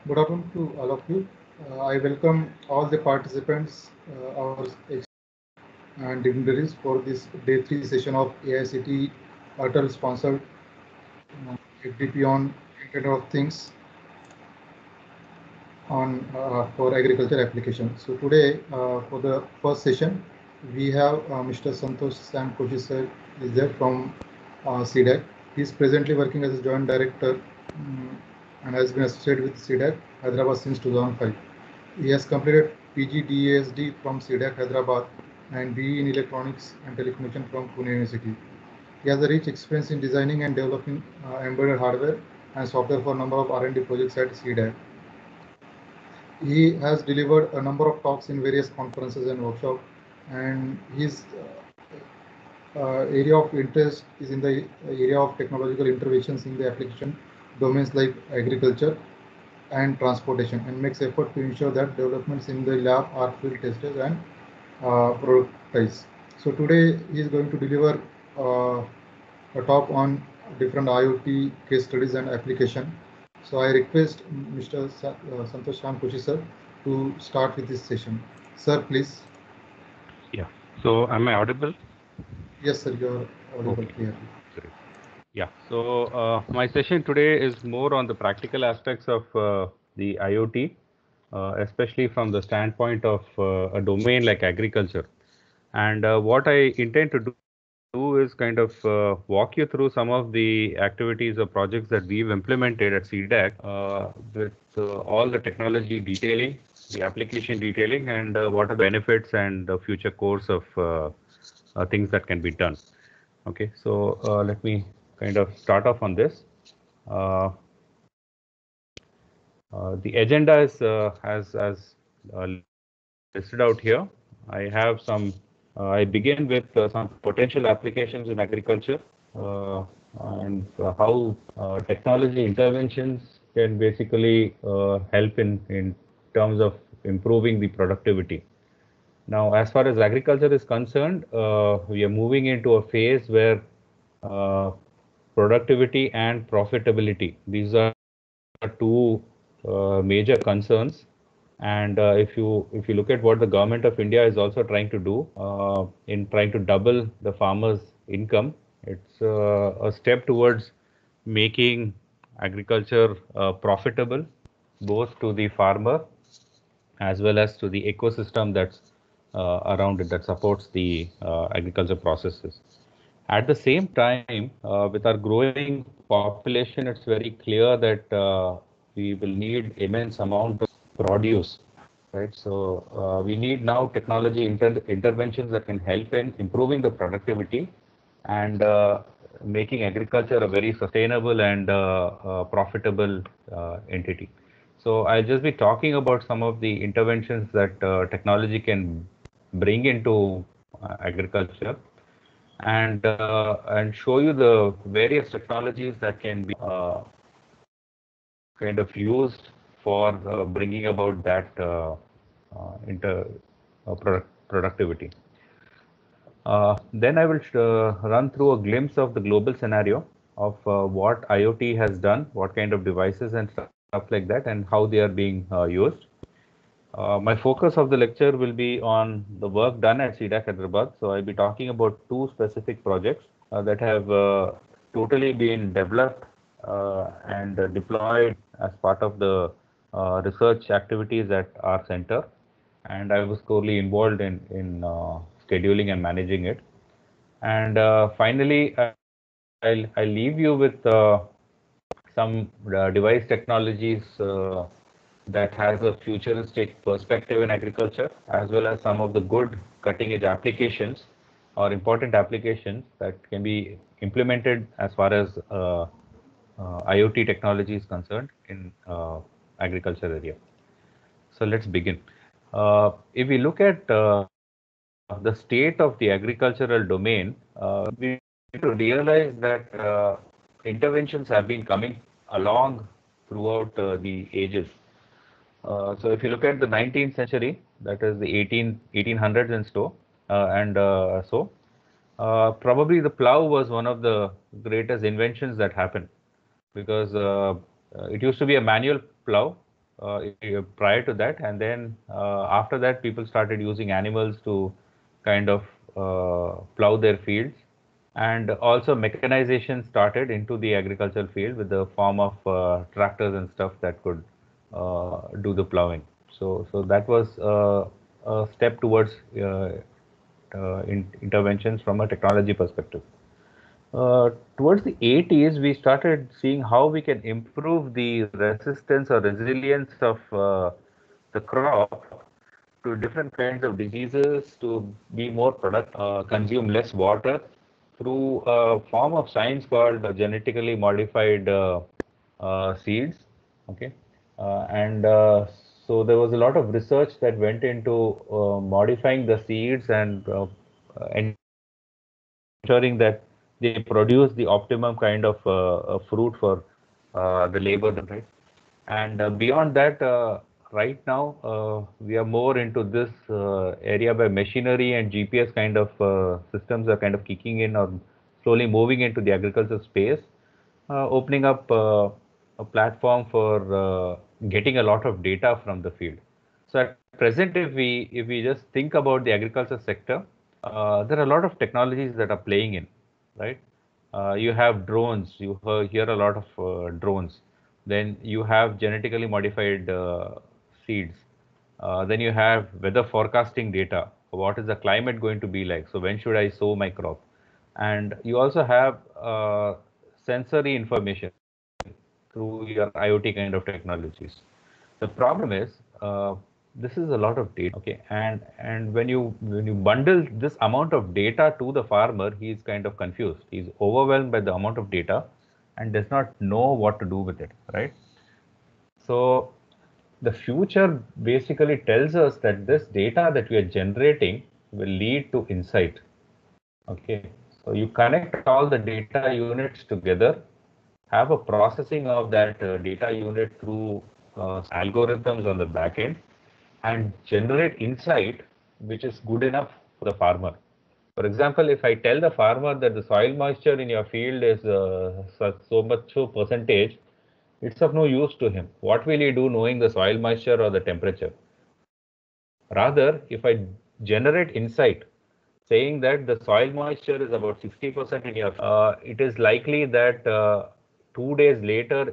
Good afternoon to all of you. I welcome all the participants, our and dignitaries for this day 3 session of AICT Atal sponsored FDP on Internet of Things on for agriculture application. So today for the first session, we have Mr. Santosh Sam Koshi sir is there from CDAC. He is presently working as a joint director and has been associated with CDAC Hyderabad since 2005. He has completed PGDASD from CDAC Hyderabad and BE in Electronics and Telecommunication from Pune University. He has a rich experience in designing and developing embedded hardware and software for a number of R&D projects at CDAC. He has delivered a number of talks in various conferences and workshops, and his area of interest is in the area of technological interventions in the application domains like agriculture and transportation, and makes effort to ensure that developments in the lab are field tested and productized. So today he is going to deliver a talk on different IoT case studies and application. So I request Mr. Santosh Ram Koshi sir to start with this session. Sir, please. Yeah. So am I audible? Yes, sir, you are audible Okay. clearly. Great. Yeah. So my session today is more on the practical aspects of the IoT, especially from the standpoint of a domain like agriculture. And what I intend to do is kind of walk you through some of the activities or projects that we've implemented at CDAC with all the technology detailing, the application detailing, and what are the benefits and the future course of things that can be done. Okay, so let me kind of start off on this. Uh, the agenda is listed out here. I have some. I begin with some potential applications in agriculture uh, and how technology interventions can basically help in terms of improving the productivity. Now, as far as agriculture is concerned, we are moving into a phase where uh, productivity and profitability, these are two major concerns. And if you look at what the government of India is also trying to do in trying to double the farmers' income, it's a step towards making agriculture profitable, both to the farmer as well as to the ecosystem that's around it that supports the agriculture processes. At the same time, with our growing population, it's very clear that we will need immense amount of produce, right? So we need now technology interventions that can help in improving the productivity and making agriculture a very sustainable and profitable entity. So I'll just be talking about some of the interventions that technology can bring into agriculture and show you the various technologies that can be kind of used for bringing about that inter productivity. Then I will run through a glimpse of the global scenario of what IoT has done, what kind of devices and stuff like that, and how they are being used. My focus of the lecture will be on the work done at CDAC Hyderabad. So I'll be talking about two specific projects that have totally been developed and deployed as part of the research activities at our center. And I was corely involved in scheduling and managing it. And finally, I'll leave you with some device technologies that has a futuristic perspective in agriculture, as well as some of the good cutting edge applications or important applications that can be implemented as far as IoT technology is concerned in agriculture area. So let's begin. If we look at the state of the agricultural domain, we need to realize that interventions have been coming along throughout the ages. So if you look at the 19th century, that is the 1800s and so, probably the plow was one of the greatest inventions that happened because it used to be a manual plow, prior to that, and then after that, people started using animals to kind of plow their fields, and also mechanization started into the agricultural field with the form of tractors and stuff that could do the plowing. So that was a step towards interventions from a technology perspective. Towards the 80s, we started seeing how we can improve the resistance or resilience of the crop to different kinds of diseases, to be more product, consume less water through a form of science called genetically modified seeds. Okay, and so there was a lot of research that went into modifying the seeds and ensuring that they produce the optimum kind of fruit for the labor, right? And beyond that, right now we are more into this area where machinery and GPS kind of systems are kind of kicking in or slowly moving into the agriculture space, opening up a platform for getting a lot of data from the field. So at present, if we just think about the agriculture sector, there are a lot of technologies that are playing in, right? You have drones. You hear a lot of drones. Then you have genetically modified seeds. Then you have weather forecasting data. What is the climate going to be like? So when should I sow my crop? And you also have sensory information through your IoT kind of technologies. The problem is this is a lot of data, okay, and when you bundle this amount of data to the farmer, he is kind of confused. He's overwhelmed by the amount of data and does not know what to do with it, right? So the future basically tells us that this data that we are generating will lead to insight. Okay, so you connect all the data units together, have a processing of that data unit through algorithms on the back end, and generate insight which is good enough for the farmer. For example, if I tell the farmer that the soil moisture in your field is so much so percentage, it's of no use to him. What will he do knowing the soil moisture or the temperature? Rather, if I generate insight saying that the soil moisture is about 60% in your, it is likely that 2 days later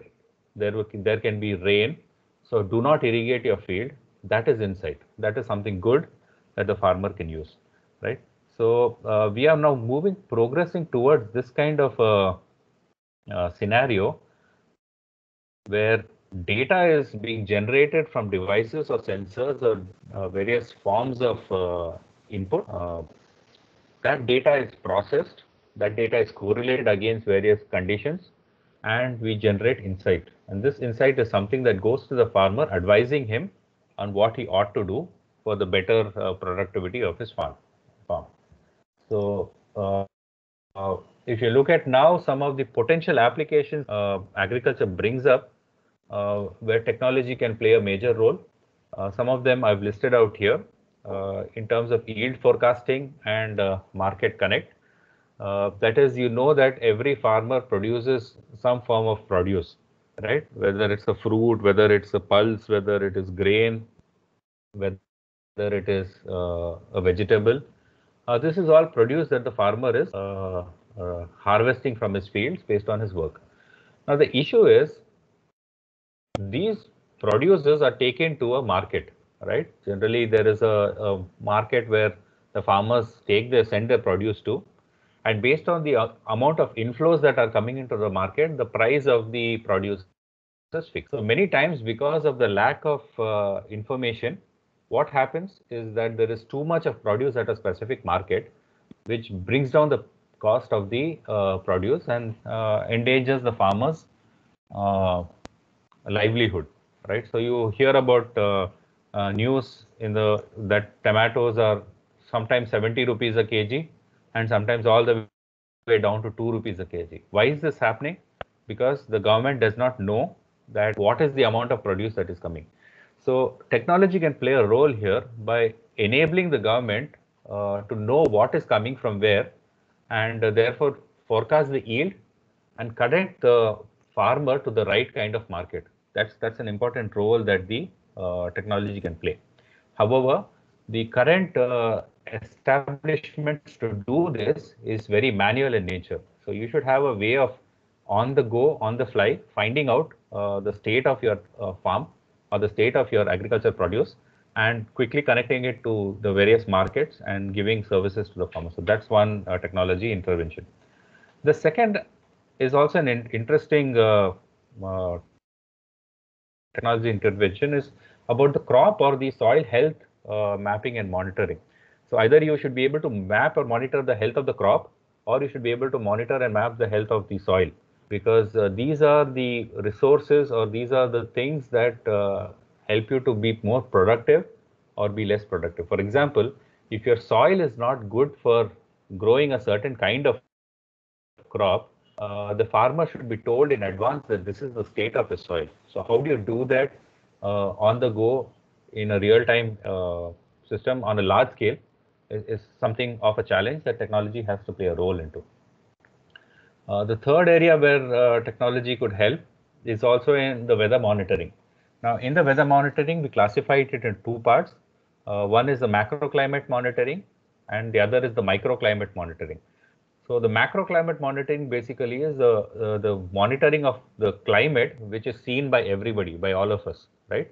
there can be rain. So do not irrigate your field. That is insight. That is something good that the farmer can use, right? So we are now progressing towards this kind of scenario where data is being generated from devices or sensors or various forms of input. That data is processed, that data is correlated against various conditions, and we generate insight. And this insight is something that goes to the farmer, advising him on what he ought to do for the better productivity of his farm. So if you look at now some of the potential applications agriculture brings up, where technology can play a major role. Some of them I've listed out here in terms of yield forecasting and market connect. That is, you know that every farmer produces some form of produce, right? Whether it's a fruit, whether it's a pulse, whether it is grain, whether it is a vegetable. This is all produce that the farmer is harvesting from his fields based on his work. Now the issue is these producers are taken to a market, right? Generally, there is a market where the farmers send their produce to, and based on the amount of inflows that are coming into the market, the price of the produce is fixed. So many times, because of the lack of information, what happens is that there is too much of produce at a specific market, which brings down the cost of the produce and endangers the farmers' livelihood, right? So you hear about news in that tomatoes are sometimes 70 rupees a kg and sometimes all the way down to 2 rupees a kg. Why is this happening? Because the government does not know that what is the amount of produce that is coming. So technology can play a role here by enabling the government to know what is coming from where, and therefore forecast the yield and connect the farmer to the right kind of market. That's an important role that the technology can play. However, the current establishments to do this is very manual in nature. So you should have a way of on the go, on the fly, finding out the state of your farm or the state of your agriculture produce and quickly connecting it to the various markets and giving services to the farmer. So that's one technology intervention. The second is also an interesting uh, technology intervention is about the crop or the soil health mapping and monitoring. So either you should be able to map or monitor the health of the crop, or you should be able to monitor and map the health of the soil, because these are the resources or these are the things that help you to be more productive or be less productive. For example, if your soil is not good for growing a certain kind of crop, the farmer should be told in advance that this is the state of his soil. So how do you do that on the go in a real-time system on a large scale is something of a challenge that technology has to play a role into. The third area where technology could help is also in the weather monitoring. Now, in the weather monitoring, we classified it in two parts. One is the macroclimate monitoring, and the other is the microclimate monitoring. So the macroclimate monitoring basically is the monitoring of the climate, which is seen by everybody, by all of us, right?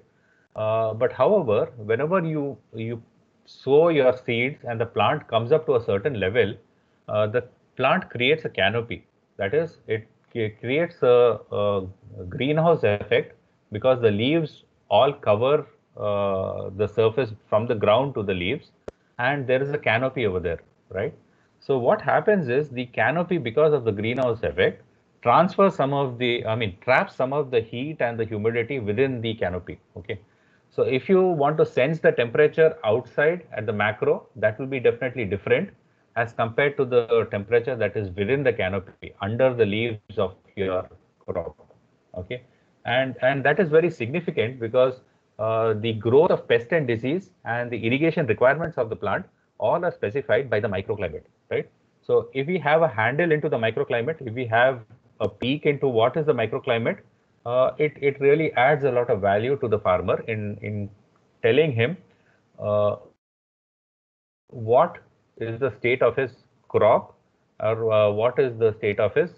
But however, whenever you sow your seeds and the plant comes up to a certain level, the plant creates a canopy. That is, it creates a greenhouse effect because the leaves all cover the surface from the ground to the leaves, and there is a canopy over there, right? So what happens is the canopy, because of the greenhouse effect, transfers some of the, traps some of the heat and the humidity within the canopy. Okay. So if you want to sense the temperature outside at the macro, that will be definitely different as compared to the temperature that is within the canopy under the leaves of your crop. Okay. And that is very significant because the growth of pest and disease and the irrigation requirements of the plant all are specified by the microclimate, right? So if we have a handle into the microclimate, if we have a peek into what is the microclimate, it really adds a lot of value to the farmer in telling him what is the state of his crop or what is the state of his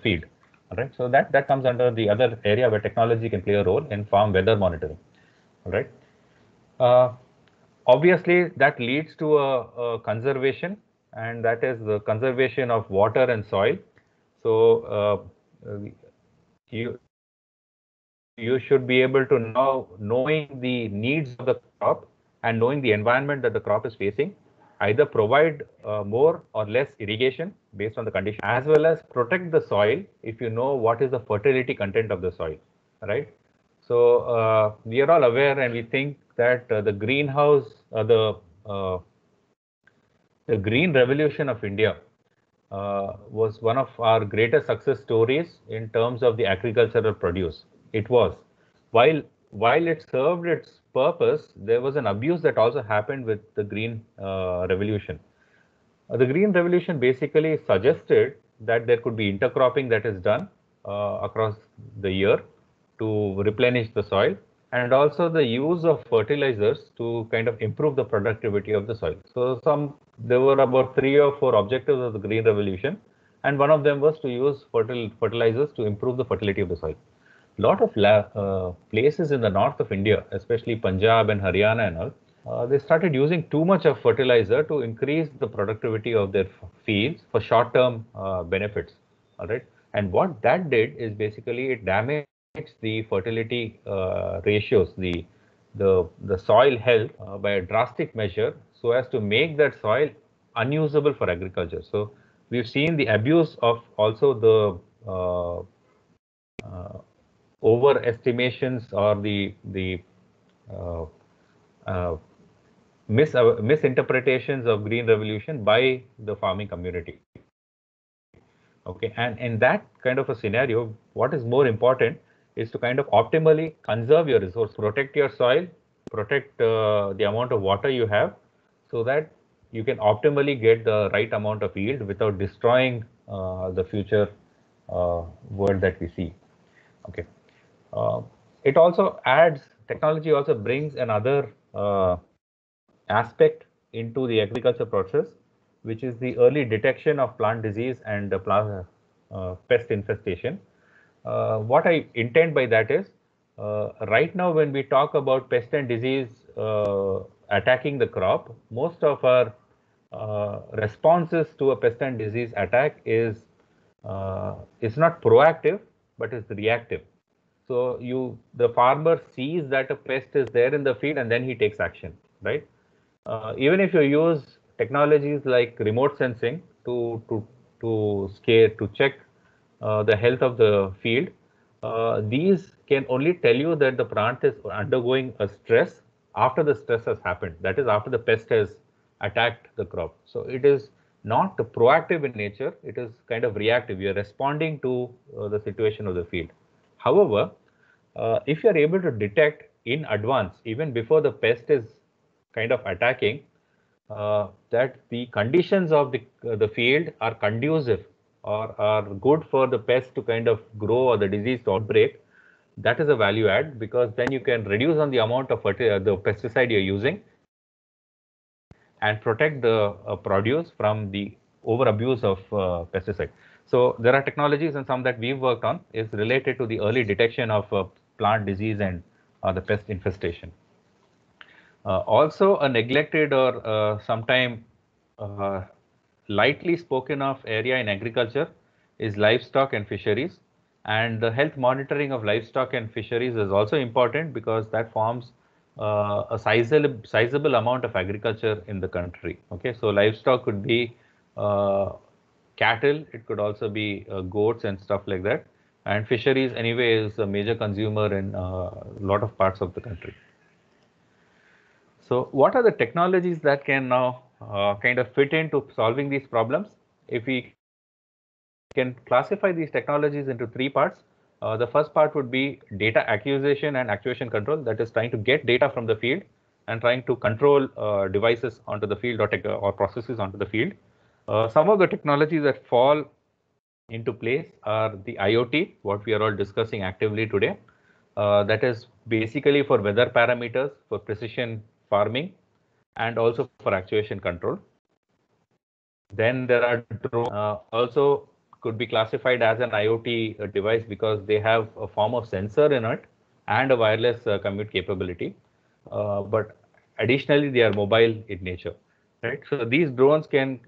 field. All right, so that comes under the other area where technology can play a role in farm weather monitoring. All right. Obviously, that leads to a conservation, and that is the conservation of water and soil. So you should be able to now, knowing the needs of the crop and knowing the environment that the crop is facing, either provide more or less irrigation based on the condition, as well as protect the soil if you know what is the fertility content of the soil, right? So we are all aware and we think that uh, the green revolution of India was one of our greatest success stories in terms of the agricultural produce. It was. While it served its purpose, there was an abuse that also happened with the green revolution. The green revolution basically suggested that there could be intercropping that is done across the year to replenish the soil, and also the use of fertilizers to kind of improve the productivity of the soil. So there were about 3 or 4 objectives of the green revolution, and one of them was to use fertilizers to improve the fertility of the soil. Lot of places in the north of India, especially Punjab and Haryana and all, they started using too much of fertilizer to increase the productivity of their fields for short-term benefits. All right, and what that did is basically it damaged the fertility ratios, the soil health by a drastic measure, so as to make that soil unusable for agriculture. So we've seen the abuse of also the overestimations or the uh, uh, misinterpretations of green revolution by the farming community. Okay, and in that kind of a scenario, what is more important is to kind of optimally conserve your resource, protect your soil, protect the amount of water you have, so that you can optimally get the right amount of yield without destroying the future world that we see. Okay. It also adds, technology also brings another aspect into the agriculture process, which is the early detection of plant disease and pest infestation. What I intend by that is, right now when we talk about pest and disease attacking the crop, most of our responses to a pest and disease attack is not proactive, but is reactive. So the farmer sees that a pest is there in the field and then he takes action, right? Even if you use technologies like remote sensing to check the health of the field, these can only tell you that the plant is undergoing a stress after the stress has happened. That is, after the pest has attacked the crop. So it is not proactive in nature. It is kind of reactive. You are responding to the situation of the field. However, if you are able to detect in advance, even before the pest is kind of attacking, that the conditions of the field are conducive or are good for the pest to kind of grow or the disease to outbreak, that is a value add, because then you can reduce on the amount of the pesticide you're using and protect the produce from the over abuse of pesticide. So there are technologies, and some that we've worked on is related to the early detection of plant disease and the pest infestation. Also, a neglected or sometime lightly spoken of area in agriculture is livestock and fisheries. And the health monitoring of livestock and fisheries is also important, because that forms a sizable amount of agriculture in the country. Okay, so livestock could be cattle, it could also be goats and stuff like that. And fisheries anyway is a major consumer in a lot of parts of the country. So what are the technologies that can now kind of fit into solving these problems? If we can classify these technologies into three parts, the first part would be data acquisition and actuation control, that is trying to get data from the field and trying to control devices onto the field or processes onto the field. Some of the technologies that fall into place are the IoT, what we are all discussing actively today. That is basically for weather parameters, for precision farming, and also for actuation control. Then there are drones, also could be classified as an IoT device, because they have a form of sensor in it and a wireless commute capability. But additionally, they are mobile in nature, right? So these drones can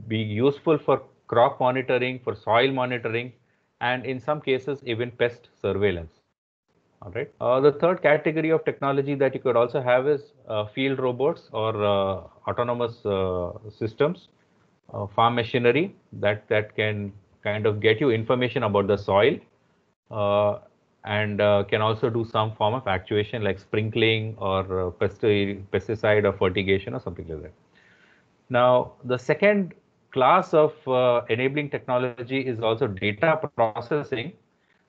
be useful for crop monitoring, for soil monitoring, and in some cases even pest surveillance. All right. The third category of technology that you could also have is field robots or autonomous systems, farm machinery that can kind of get you information about the soil and can also do some form of actuation like sprinkling or pesticide or fertigation or something like that. Now, the second class of enabling technology is also data processing,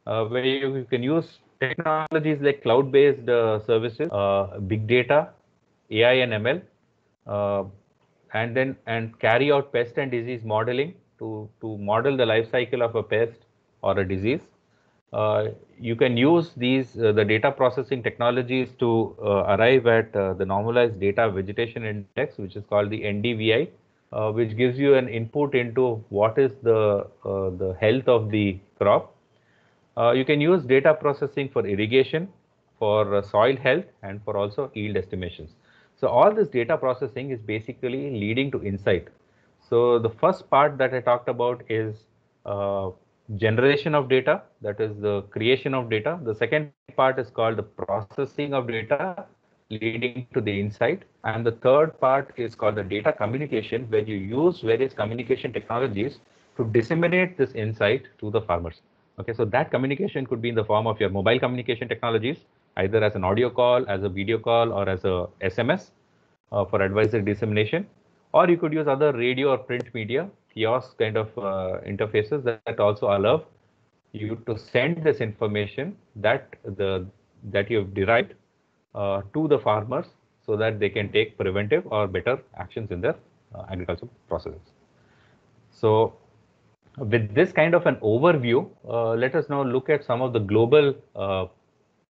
where you can use technologies like cloud-based services, big data, AI and ML, and carry out pest and disease modeling to model the life cycle of a pest or a disease. You can use the data processing technologies to arrive at the normalized data vegetation index, which is called the NDVI, which gives you an input into what is the health of the crop. You can use data processing for irrigation, for soil health, and for also yield estimations. So all this data processing is basically leading to insight. So the first part that I talked about is generation of data, that is the creation of data. The second part is called the processing of data, leading to the insight. And the third part is called the data communication, where you use various communication technologies to disseminate this insight to the farmers. Okay, so that communication could be in the form of your mobile communication technologies, either as an audio call, as a video call, or as a SMS for advisory dissemination. Or you could use other radio or print media, kiosk kind of interfaces that also allow you to send this information that you have derived to the farmers, so that they can take preventive or better actions in their agricultural processes. So With this kind of an overview, let us now look at some of the global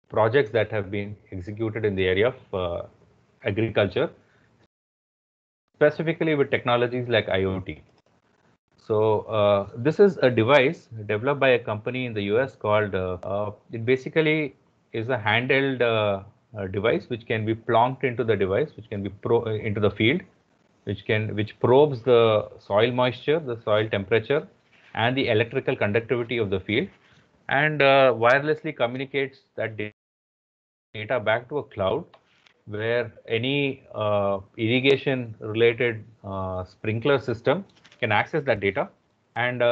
projects that have been executed in the area of agriculture, specifically with technologies like IoT. So this is a device developed by a company in the US called, it basically is a handheld device which can be plonked into the device, which can be into the field, which probes the soil moisture, the soil temperature, and the electrical conductivity of the field, and wirelessly communicates that data back to a cloud where any irrigation related sprinkler system can access that data and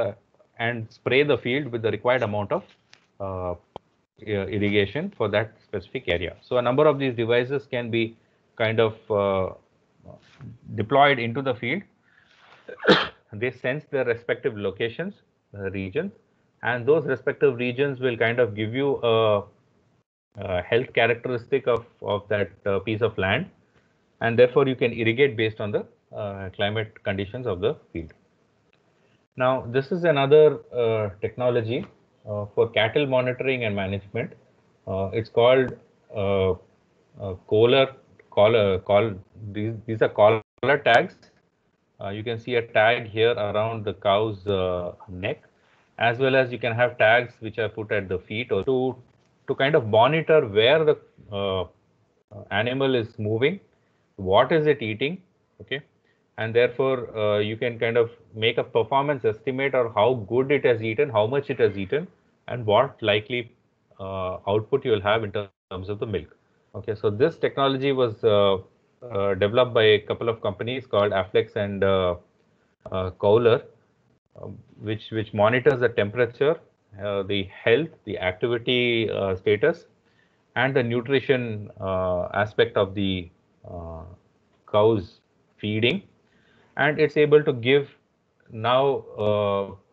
spray the field with the required amount of irrigation for that specific area. So a number of these devices can be kind of deployed into the field. They sense their respective locations, regions, and those respective regions will kind of give you a health characteristic of that piece of land, and therefore you can irrigate based on the climate conditions of the field. Now, this is another technology for cattle monitoring and management. It's called collar. These are collar tags. You can see a tag here around the cow's neck, as well as you can have tags which are put at the feet or to kind of monitor where the animal is moving, what is it eating, okay, and therefore you can kind of make a performance estimate or how good it has eaten, how much it has eaten, and what likely output you will have in terms of the milk. Okay, so this technology was developed by a couple of companies called Afflex and Kohler, which monitors the temperature, the health, the activity status, and the nutrition aspect of the cow's feeding, and it's able to give now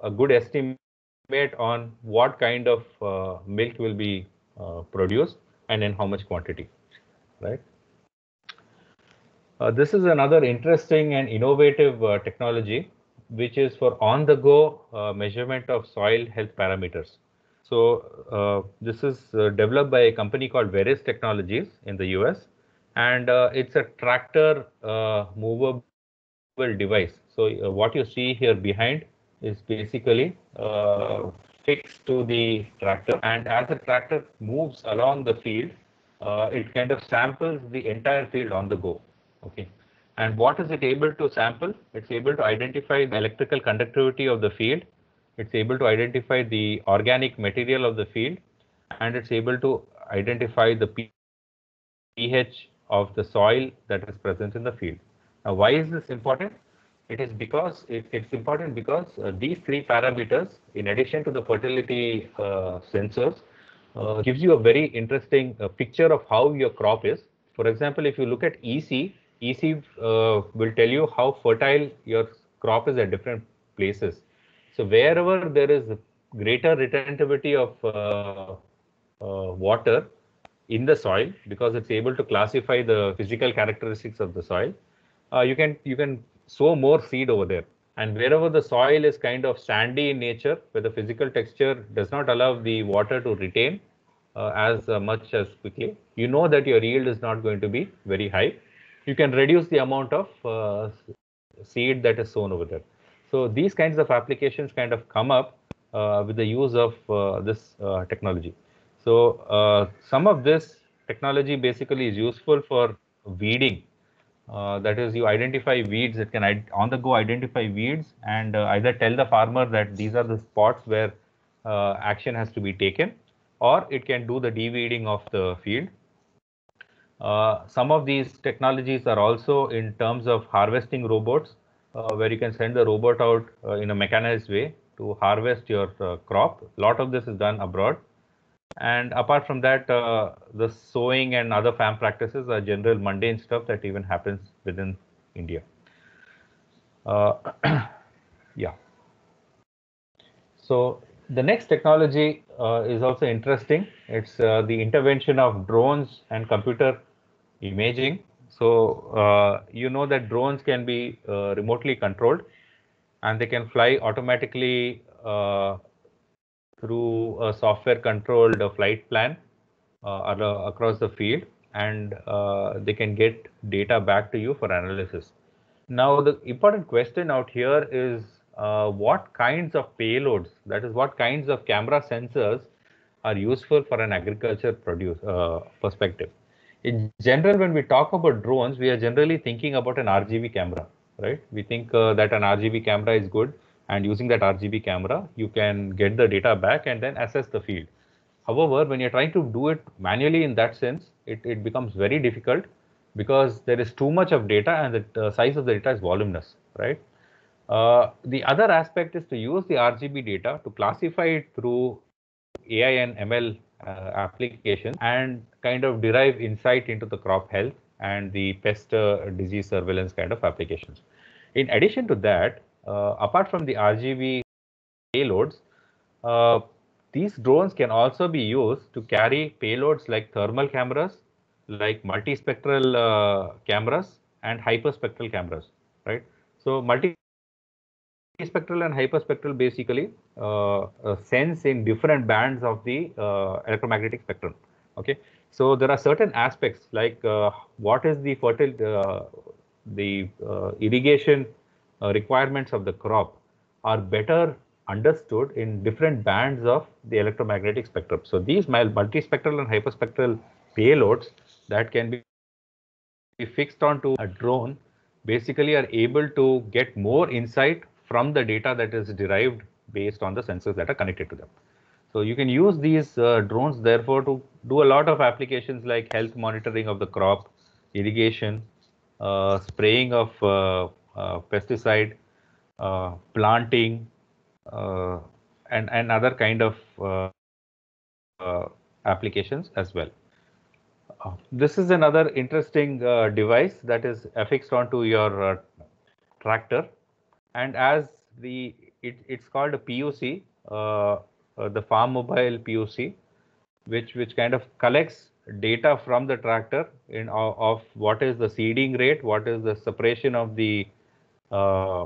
a good estimate on what kind of milk will be produced and in how much quantity, right? This is another interesting and innovative technology, which is for on-the-go measurement of soil health parameters. So this is developed by a company called Veris Technologies in the US, and it's a tractor movable device. So what you see here behind is basically fixed to the tractor, and as the tractor moves along the field, it kind of samples the entire field on the go. Okay. And what is it able to sample? It's able to identify the electrical conductivity of the field. It's able to identify the organic material of the field, and it's able to identify the pH of the soil that is present in the field. Now, why is this important? It is because it's important because these three parameters, in addition to the fertility sensors, gives you a very interesting picture of how your crop is. For example, if you look at EC, EC will tell you how fertile your crop is at different places. So wherever there is greater retentivity of water in the soil, because it's able to classify the physical characteristics of the soil, you can sow more seed over there. And wherever the soil is kind of sandy in nature, where the physical texture does not allow the water to retain as much as quickly, you know that your yield is not going to be very high. You can reduce the amount of seed that is sown over there. So these kinds of applications kind of come up with the use of this technology. So some of this technology basically is useful for weeding. That is, you identify weeds. It can on the go identify weeds and either tell the farmer that these are the spots where action has to be taken, or it can do the de-weeding of the field. Some of these technologies are also in terms of harvesting robots, where you can send the robot out in a mechanized way to harvest your crop. A lot of this is done abroad. And apart from that, the sowing and other farm practices are general mundane stuff that even happens within India. Yeah. So the next technology is also interesting. It's the intervention of drones and computer imaging. So you know that drones can be remotely controlled, and they can fly automatically through a software-controlled flight plan across the field, and they can get data back to you for analysis. Now, the important question out here is what kinds of payloads, that is, what kinds of camera sensors are useful for an agriculture perspective. In general, when we talk about drones, we are generally thinking about an RGB camera, right? We think that an RGB camera is good, and using that RGB camera, you can get the data back and then assess the field. However, when you're trying to do it manually in that sense, it becomes very difficult because there is too much of data and the size of the data is voluminous, right? The other aspect is to use the RGB data to classify it through AI and ML applications and kind of derive insight into the crop health and the pest disease surveillance kind of applications. In addition to that, apart from the RGB payloads, uh, these drones can also be used to carry payloads like thermal cameras, like multispectral cameras, and hyperspectral cameras, right? So multispectral and hyperspectral basically sense in different bands of the electromagnetic spectrum. Okay, so there are certain aspects like what is the irrigation requirements of the crop are better understood in different bands of the electromagnetic spectrum. So these multispectral and hyperspectral payloads that can be fixed onto a drone basically are able to get more insight from the data that is derived based on the sensors that are connected to them. So you can use these drones therefore to do a lot of applications like health monitoring of the crop, irrigation, spraying of pesticide, planting, uh, and other kind of applications as well. This is another interesting device that is affixed onto your tractor, and as it's called a POC, the farm mobile POC, which kind of collects data from the tractor of what is the seeding rate, what is the separation of uh,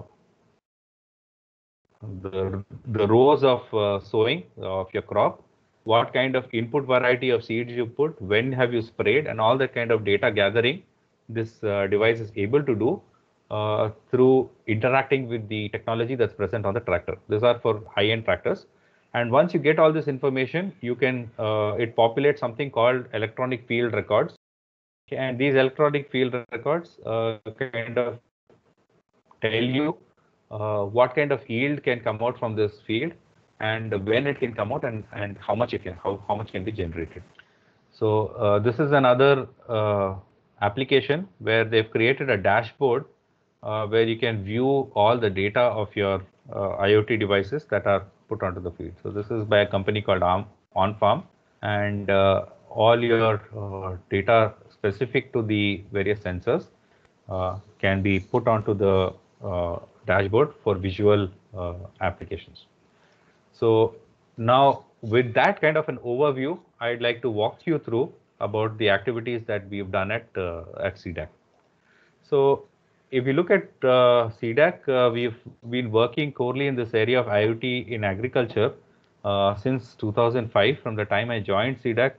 the rows of sowing of your crop, what kind of input variety of seeds you put, when have you sprayed, and all that kind of data gathering this device is able to do through interacting with the technology that's present on the tractor. These are for high-end tractors. And once you get all this information, you can it populates something called electronic field records. And these electronic field records kind of tell you what kind of yield can come out from this field and when it can come out and how much how much can be generated. So this is another application where they've created a dashboard where you can view all the data of your IoT devices that are put onto the field. So this is by a company called OnFarm, and all your data specific to the various sensors can be put onto the dashboard for visual applications. So now with that kind of an overview, I'd like to walk you through about the activities that we've done at CDAC. So if you look at CDAC, we've been working corely in this area of IoT in agriculture since 2005. From the time I joined CDAC,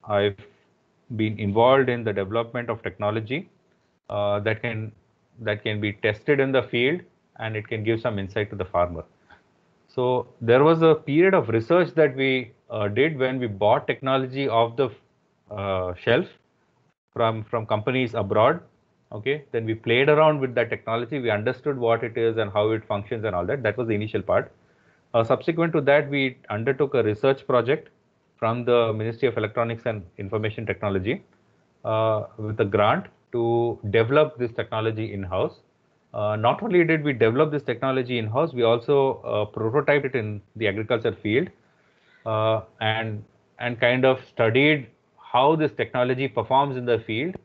I've been involved in the development of technology that can be tested in the field, and it can give some insight to the farmer. So there was a period of research that we did when we bought technology off the shelf from companies abroad. Okay, then we played around with that technology. We understood what it is and how it functions and all that. That was the initial part. Subsequent to that, we undertook a research project from the Ministry of Electronics and Information Technology with a grant to develop this technology in-house. Not only did we develop this technology in-house, we also prototyped it in the agriculture field and kind of studied how this technology performs in the field,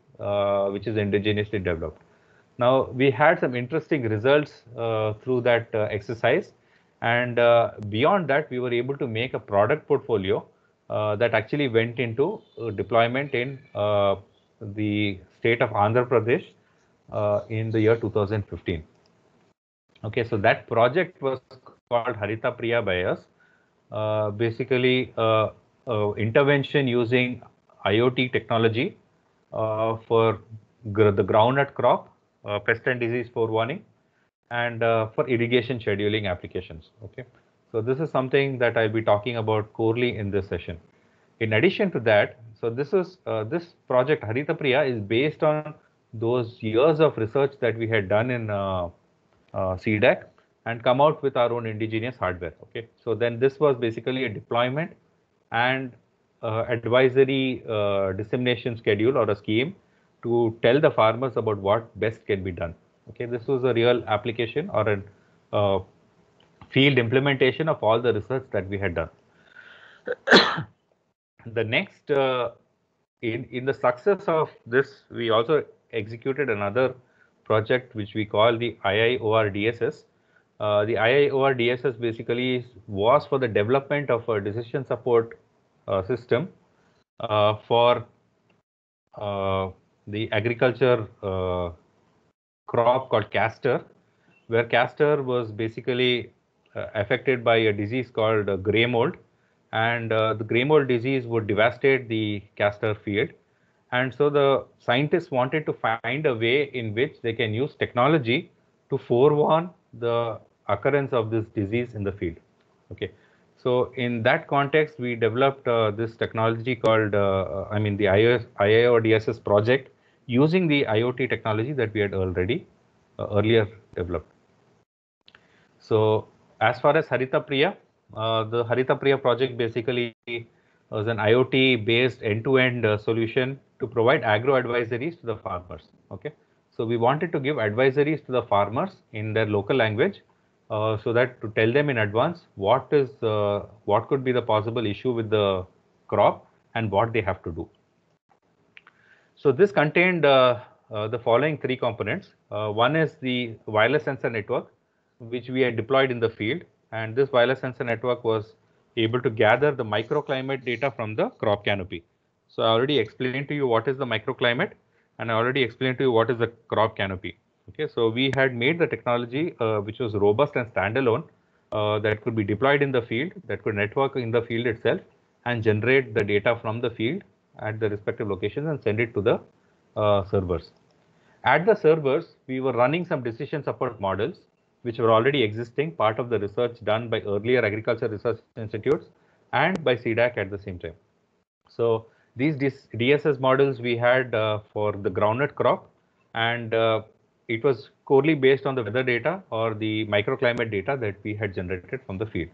which is indigenously developed. Now, we had some interesting results through that exercise. And beyond that, we were able to make a product portfolio that actually went into deployment in the state of Andhra Pradesh in the year 2015. Okay, so that project was called Harita Priya by us. Basically, intervention using IoT technology for the groundnut crop, pest and disease forewarning, and for irrigation scheduling applications. Okay, so this is something that I'll be talking about corely in this session. In addition to that, so this project Harita Priya is based on those years of research that we had done in CDAC and come out with our own indigenous hardware. Okay, so then this was basically a deployment and advisory dissemination schedule or a scheme to tell the farmers about what best can be done. Okay, this was a real application or a field implementation of all the research that we had done. The next, in the success of this, we also executed another project which we call the IIOR DSS. The IIOR DSS basically was for the development of a decision support system for the agriculture crop called castor, where castor was basically affected by a disease called grey mold, and the grey mold disease would devastate the castor field. And so the scientists wanted to find a way in which they can use technology to forewarn the occurrence of this disease in the field. Okay, so in that context, we developed this technology called, the IIODSS project using the IoT technology that we had already earlier developed. So as far as Harita Priya, the Harita Priya project basically was an IoT based end-to-end solution to provide agro advisories to the farmers. Okay, so we wanted to give advisories to the farmers in their local language, so that to tell them in advance what could be the possible issue with the crop and what they have to do. So this contained the following three components. One is the wireless sensor network, which we had deployed in the field, and this wireless sensor network was able to gather the microclimate data from the crop canopy. So I already explained to you what is the microclimate, and I already explained to you what is the crop canopy. Okay, so we had made the technology which was robust and standalone, that could be deployed in the field, that could network in the field itself, and generate the data from the field at the respective locations and send it to the servers. At the servers, we were running some decision support models which were already existing, part of the research done by earlier agriculture research institutes and by CDAC at the same time. So these DSS models we had for the groundnut crop, and it was corely based on the weather data or the microclimate data that we had generated from the field.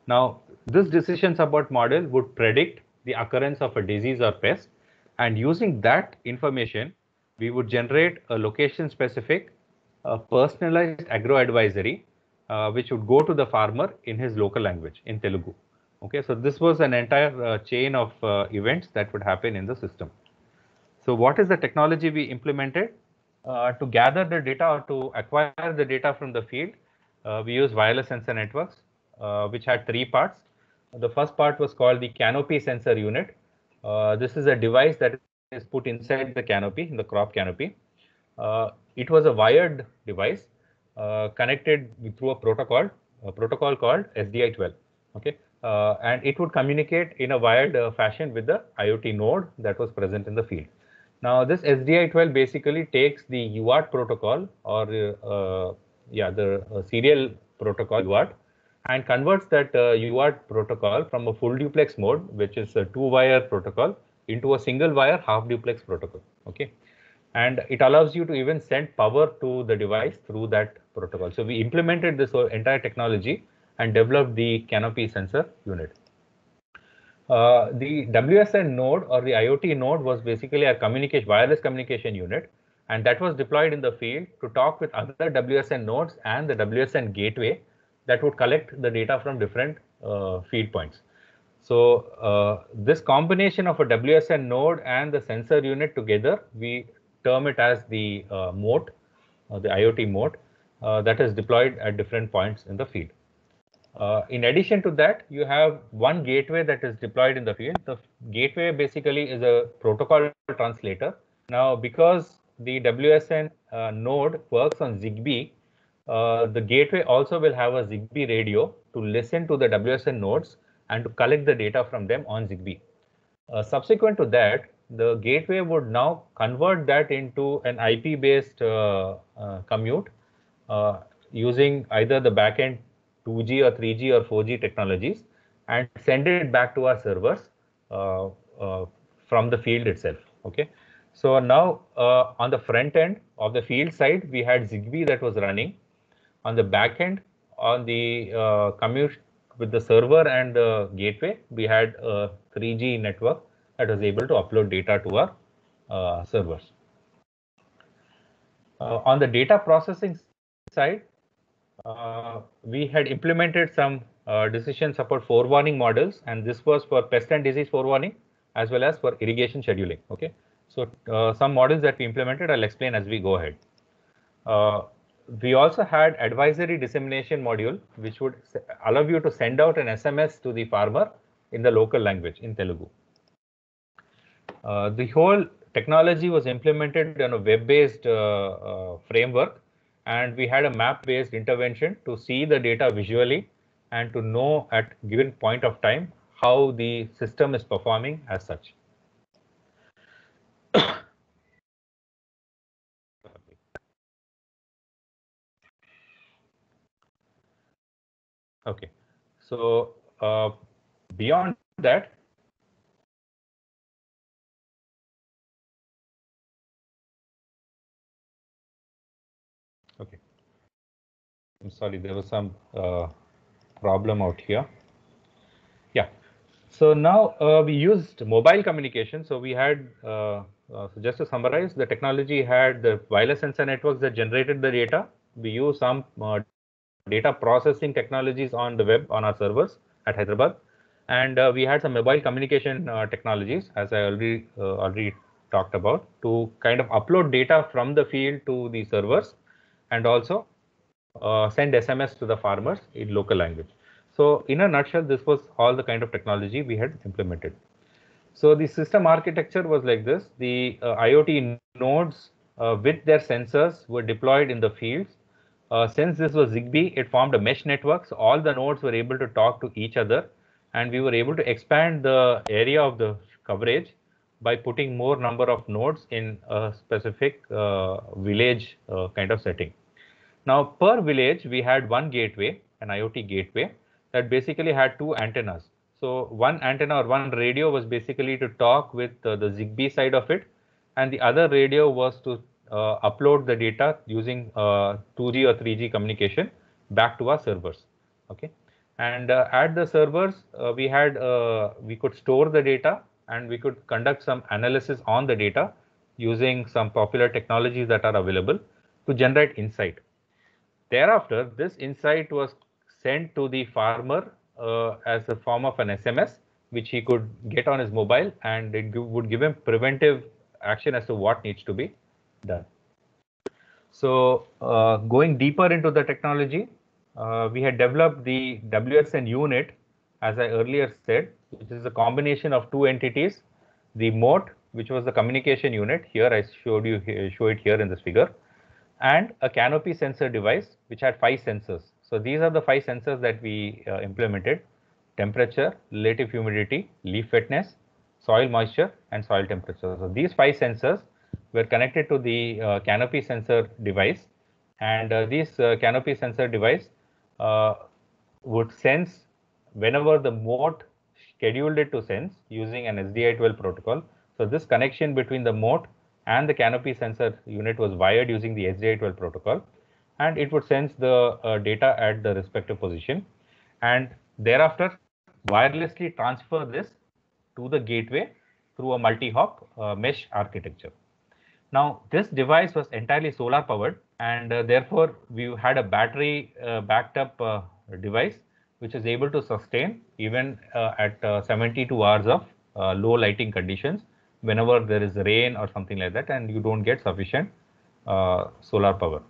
Now, this decision support model would predict the occurrence of a disease or pest, and using that information, we would generate a location-specific, personalized agro advisory, which would go to the farmer in his local language, in Telugu. Okay, so this was an entire chain of events that would happen in the system. So what is the technology we implemented? To gather the data or to acquire the data from the field, we use wireless sensor networks, which had three parts. The first part was called the canopy sensor unit. This is a device that is put inside the canopy, in the crop canopy. It was a wired device connected through a protocol called SDI12. Okay, and it would communicate in a wired fashion with the IoT node that was present in the field. Now, this SDI12 basically takes the UART protocol or the serial protocol UART and converts that UART protocol from a full duplex mode, which is a two-wire protocol, into a single-wire half-duplex protocol. Okay, and it allows you to even send power to the device through that protocol. So we implemented this entire technology and developed the canopy sensor unit. The WSN node or the IoT node was basically a wireless communication unit, and that was deployed in the field to talk with other WSN nodes and the WSN gateway that would collect the data from different feed points. So this combination of a WSN node and the sensor unit together, we term it as the moat, the IoT moat, that is deployed at different points in the field. In addition to that, you have one gateway that is deployed in the field. The gateway basically is a protocol translator. Now, because the WSN node works on ZigBee, the gateway also will have a Zigbee radio to listen to the WSN nodes and to collect the data from them on Zigbee. Subsequent to that, the gateway would now convert that into an IP-based commute using either the backend 2G or 3G or 4G technologies and send it back to our servers uh, uh, from the field itself. Okay. So now on the front end of the field side, we had Zigbee that was running. On the back end, on the commute with the server and the gateway, we had a 3G network that was able to upload data to our servers. On the data processing side, we had implemented some decision support forewarning models, and this was for pest and disease forewarning as well as for irrigation scheduling. Okay, so some models that we implemented, I'll explain as we go ahead. We also had advisory dissemination module, which would allow you to send out an SMS to the farmer in the local language in Telugu. The whole technology was implemented on a web-based framework, and we had a map-based intervention to see the data visually and to know at given point of time how the system is performing as such. Okay, so beyond that, okay, I'm sorry, there was some problem out here. Yeah, so now we used mobile communication. So we had, so just to summarize, the technology had the wireless sensor networks that generated the data. We use some data processing technologies on the web on our servers at Hyderabad, and we had some mobile communication technologies, as I already talked about, to kind of upload data from the field to the servers, and also send SMS to the farmers in local language. So in a nutshell, this was all the kind of technology we had implemented. So the system architecture was like this. The IoT nodes with their sensors were deployed in the fields. Since this was Zigbee, it formed a mesh network. So all the nodes were able to talk to each other, and we were able to expand the area of the coverage by putting more number of nodes in a specific village kind of setting. Now, per village, we had one gateway, an IoT gateway, that basically had two antennas. So one antenna or one radio was basically to talk with the Zigbee side of it, and the other radio was to upload the data using 2G or 3G communication back to our servers. Okay, and at the servers, we could store the data and we could conduct some analysis on the data using some popular technologies that are available to generate insight. Thereafter, this insight was sent to the farmer as a form of an SMS, which he could get on his mobile, and it would give him preventive action as to what needs to be done. So going deeper into the technology, we had developed the WSN unit, as I earlier said, which is a combination of two entities, the moat, which was the communication unit. Here I show it here in this figure, and a canopy sensor device, which had 5 sensors. So these are the 5 sensors that we implemented: temperature, relative humidity, leaf wetness, soil moisture, and soil temperature. So these 5 sensors were connected to the canopy sensor device, and this canopy sensor device would sense whenever the moat scheduled it to sense using an SDI12 protocol. So this connection between the moat and the canopy sensor unit was wired using the SDI12 protocol, and it would sense the data at the respective position, and thereafter wirelessly transfer this to the gateway through a multi-hop mesh architecture. Now, this device was entirely solar powered, and therefore we had a battery backed up device which is able to sustain even at 72 hours of low lighting conditions whenever there is rain or something like that, and you don't get sufficient solar power.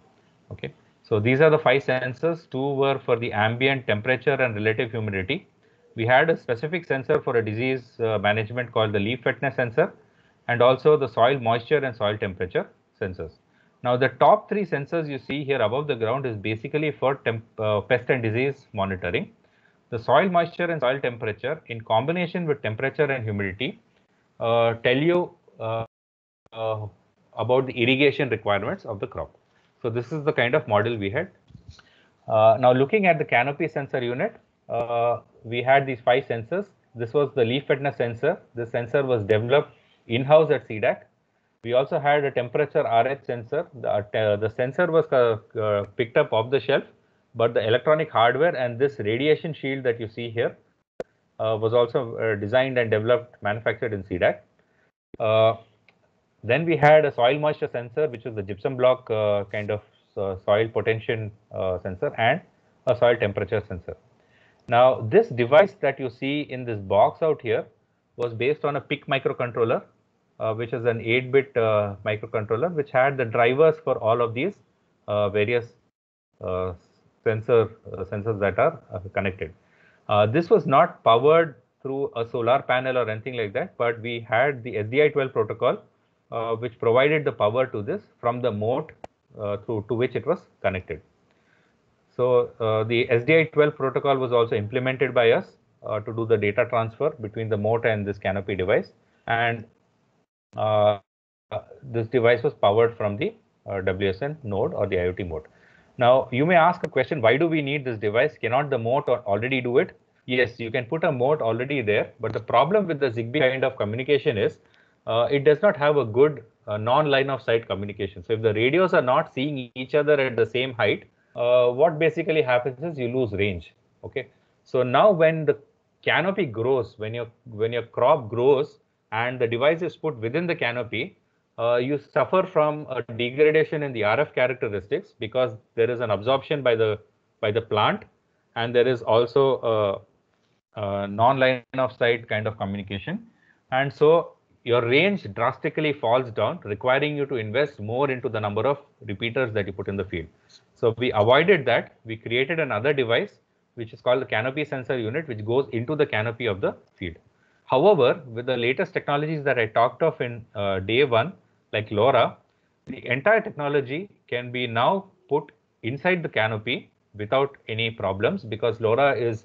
Okay, so these are the 5 sensors. 2 were for the ambient temperature and relative humidity. We had a specific sensor for a disease management called the leaf wetness sensor, and also the soil moisture and soil temperature sensors. Now, the top three sensors you see here above the ground is basically for pest and disease monitoring. The soil moisture and soil temperature in combination with temperature and humidity tell you about the irrigation requirements of the crop. So this is the kind of model we had. Now looking at the canopy sensor unit, we had these 5 sensors. This was the leaf wetness sensor. This sensor was developed in-house at CDAC. We also had a temperature RH sensor. The sensor was picked up off the shelf, but the electronic hardware and this radiation shield that you see here was also designed and developed, manufactured in CDAC. Then we had a soil moisture sensor, which is the gypsum block kind of soil potential sensor, and a soil temperature sensor. Now, this device that you see in this box out here was based on a PIC microcontroller, which is an 8-bit microcontroller, which had the drivers for all of these various sensors that are connected. This was not powered through a solar panel or anything like that, but we had the SDI-12 protocol, which provided the power to this from the moat to which it was connected. So the SDI-12 protocol was also implemented by us to do the data transfer between the moat and this canopy device, and this device was powered from the WSN node or the IoT mode. Now you may ask a question, why do we need this device? Cannot the moat already do it? Yes, you can put a moat already there, but the problem with the ZigBee kind of communication is it does not have a good non-line of sight communication. So if the radios are not seeing each other at the same height, what basically happens is you lose range. Okay, so now when the canopy grows, when your crop grows and the device is put within the canopy, you suffer from a degradation in the RF characteristics because there is an absorption by the plant, and there is also a non-line of sight kind of communication, and so your range drastically falls down, requiring you to invest more into the number of repeaters that you put in the field. So we avoided that. We created another device, which is called the canopy sensor unit, which goes into the canopy of the field. However, with the latest technologies that I talked of in day one, like LoRa, the entire technology can be now put inside the canopy without any problems, because LoRa is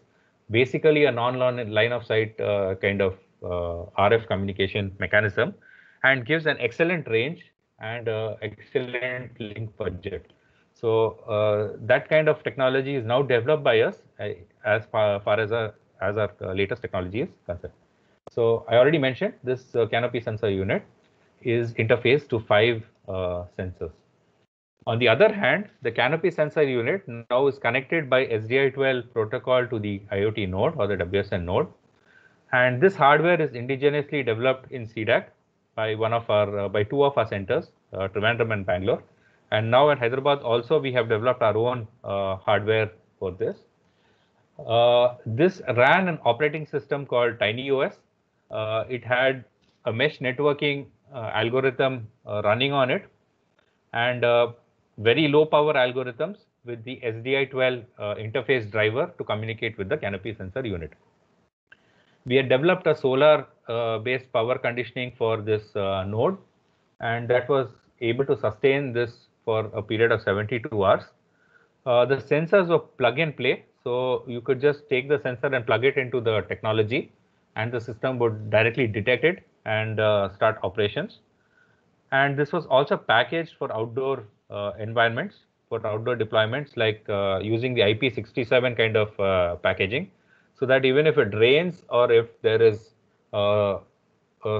basically a non-line of sight kind of RF communication mechanism, and gives an excellent range and excellent link budget. So that kind of technology is now developed by us as far as our latest technology is concerned. So I already mentioned this canopy sensor unit is interfaced to 5 sensors. On the other hand, the canopy sensor unit now is connected by SDI-12 protocol to the IoT node or the WSN node. And this hardware is indigenously developed in CDAC by by 2 of our centers, Trivandrum and Bangalore. And now at Hyderabad also we have developed our own hardware for this. This ran an operating system called TinyOS. It had a mesh networking algorithm running on it, and very low power algorithms with the SDI-12 interface driver to communicate with the canopy sensor unit. We had developed a solar based power conditioning for this node, and that was able to sustain this for a period of 72 hours. The sensors were plug and play, so you could just take the sensor and plug it into the technology, and the system would directly detect it and start operations. And this was also packaged for outdoor environments, for outdoor deployments, like using the IP67 kind of packaging, so that even if it rains or if there is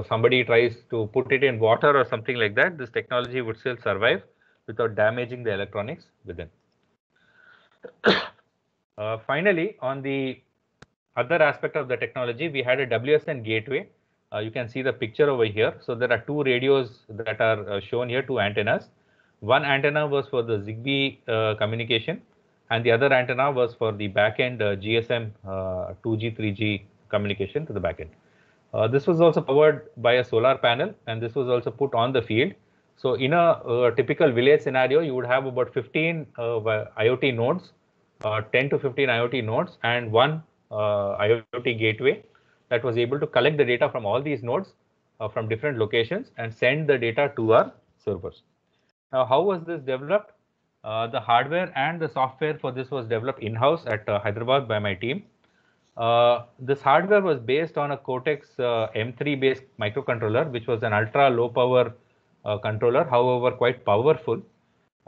somebody tries to put it in water or something like that, this technology would still survive without damaging the electronics within. Finally, on the other aspect of the technology, we had a WSN gateway. You can see the picture over here. So there are 2 radios that are shown here, 2 antennas. One antenna was for the ZigBee communication, and the other antenna was for the backend GSM 2G, 3G communication to the backend. This was also powered by a solar panel, and this was also put on the field. So in a typical village scenario, you would have about 15 IoT nodes, 10 to 15 IoT nodes, and one IoT gateway that was able to collect the data from all these nodes from different locations and send the data to our servers. Now, how was this developed? The hardware and the software for this was developed in-house at Hyderabad by my team. This hardware was based on a Cortex M3 based microcontroller, which was an ultra low power controller, however quite powerful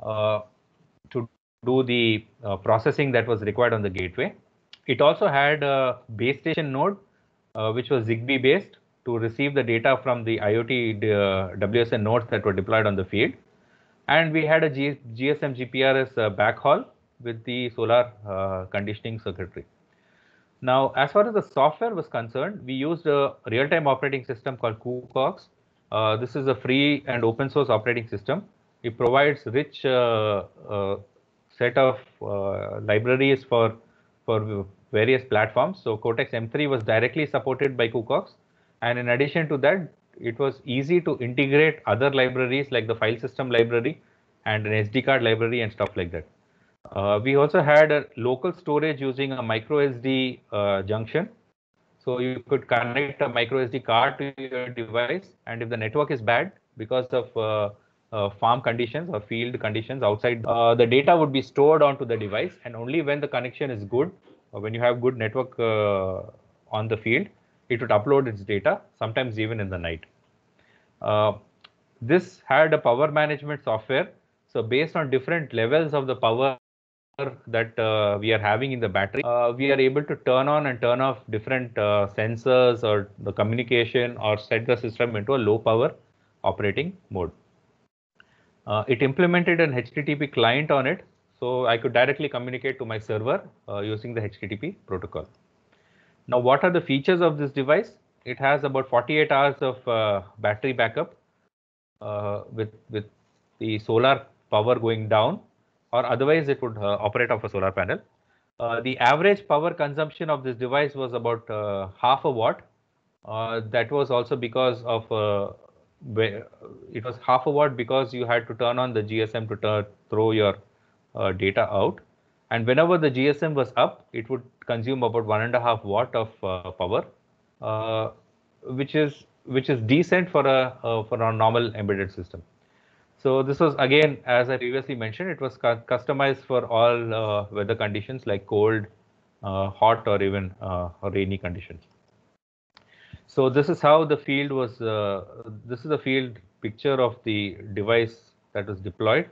to do the processing that was required on the gateway. It also had a base station node, which was ZigBee based to receive the data from the IoT WSN nodes that were deployed on the field. And we had a GSM GPRS backhaul with the solar conditioning circuitry. Now, as far as the software was concerned, we used a real-time operating system called cuCogs. This is a free and open source operating system. It provides rich set of libraries for various platforms. So Cortex M3 was directly supported by cuCogs, and in addition to that, it was easy to integrate other libraries like the file system library and an SD card library and stuff like that. We also had a local storage using a micro SD junction. So you could connect a micro SD card to your device, and if the network is bad because of farm conditions or field conditions outside, the data would be stored onto the device, and only when the connection is good, or when you have good network on the field, it would upload its data, sometimes even in the night. This had a power management software. So based on different levels of the power that we are having in the battery, we are able to turn on and turn off different sensors or the communication, or set the system into a low power operating mode. It implemented an HTTP client on it, so I could directly communicate to my server using the HTTP protocol. Now, what are the features of this device? It has about 48 hours of battery backup with the solar power going down, or otherwise it would operate off a solar panel. The average power consumption of this device was about half a watt. That was also because of it was half a watt because you had to turn on the GSM to throw your data out, and whenever the GSM was up, it would consume about 1.5 watt of power, which is decent for a normal embedded system. So this was, again, as I previously mentioned, it was customized for all weather conditions like cold, hot, or even rainy conditions. So this is how the field was. This is the field picture of the device that was deployed.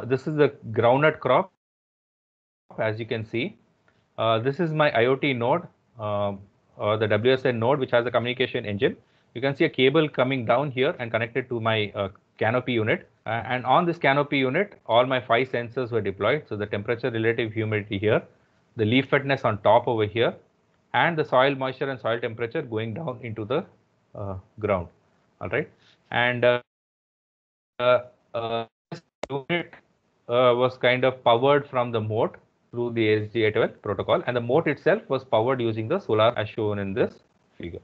This is the groundnut crop, as you can see. This is my IoT node, or the WSN node, which has a communication engine. You can see a cable coming down here and connected to my canopy unit. And on this canopy unit, all my 5 sensors were deployed. So the temperature, relative humidity here, the leaf wetness on top over here, and the soil moisture and soil temperature going down into the ground. All right. And this unit was kind of powered from the moat through the SG812 protocol, and the moat itself was powered using the solar, as shown in this figure.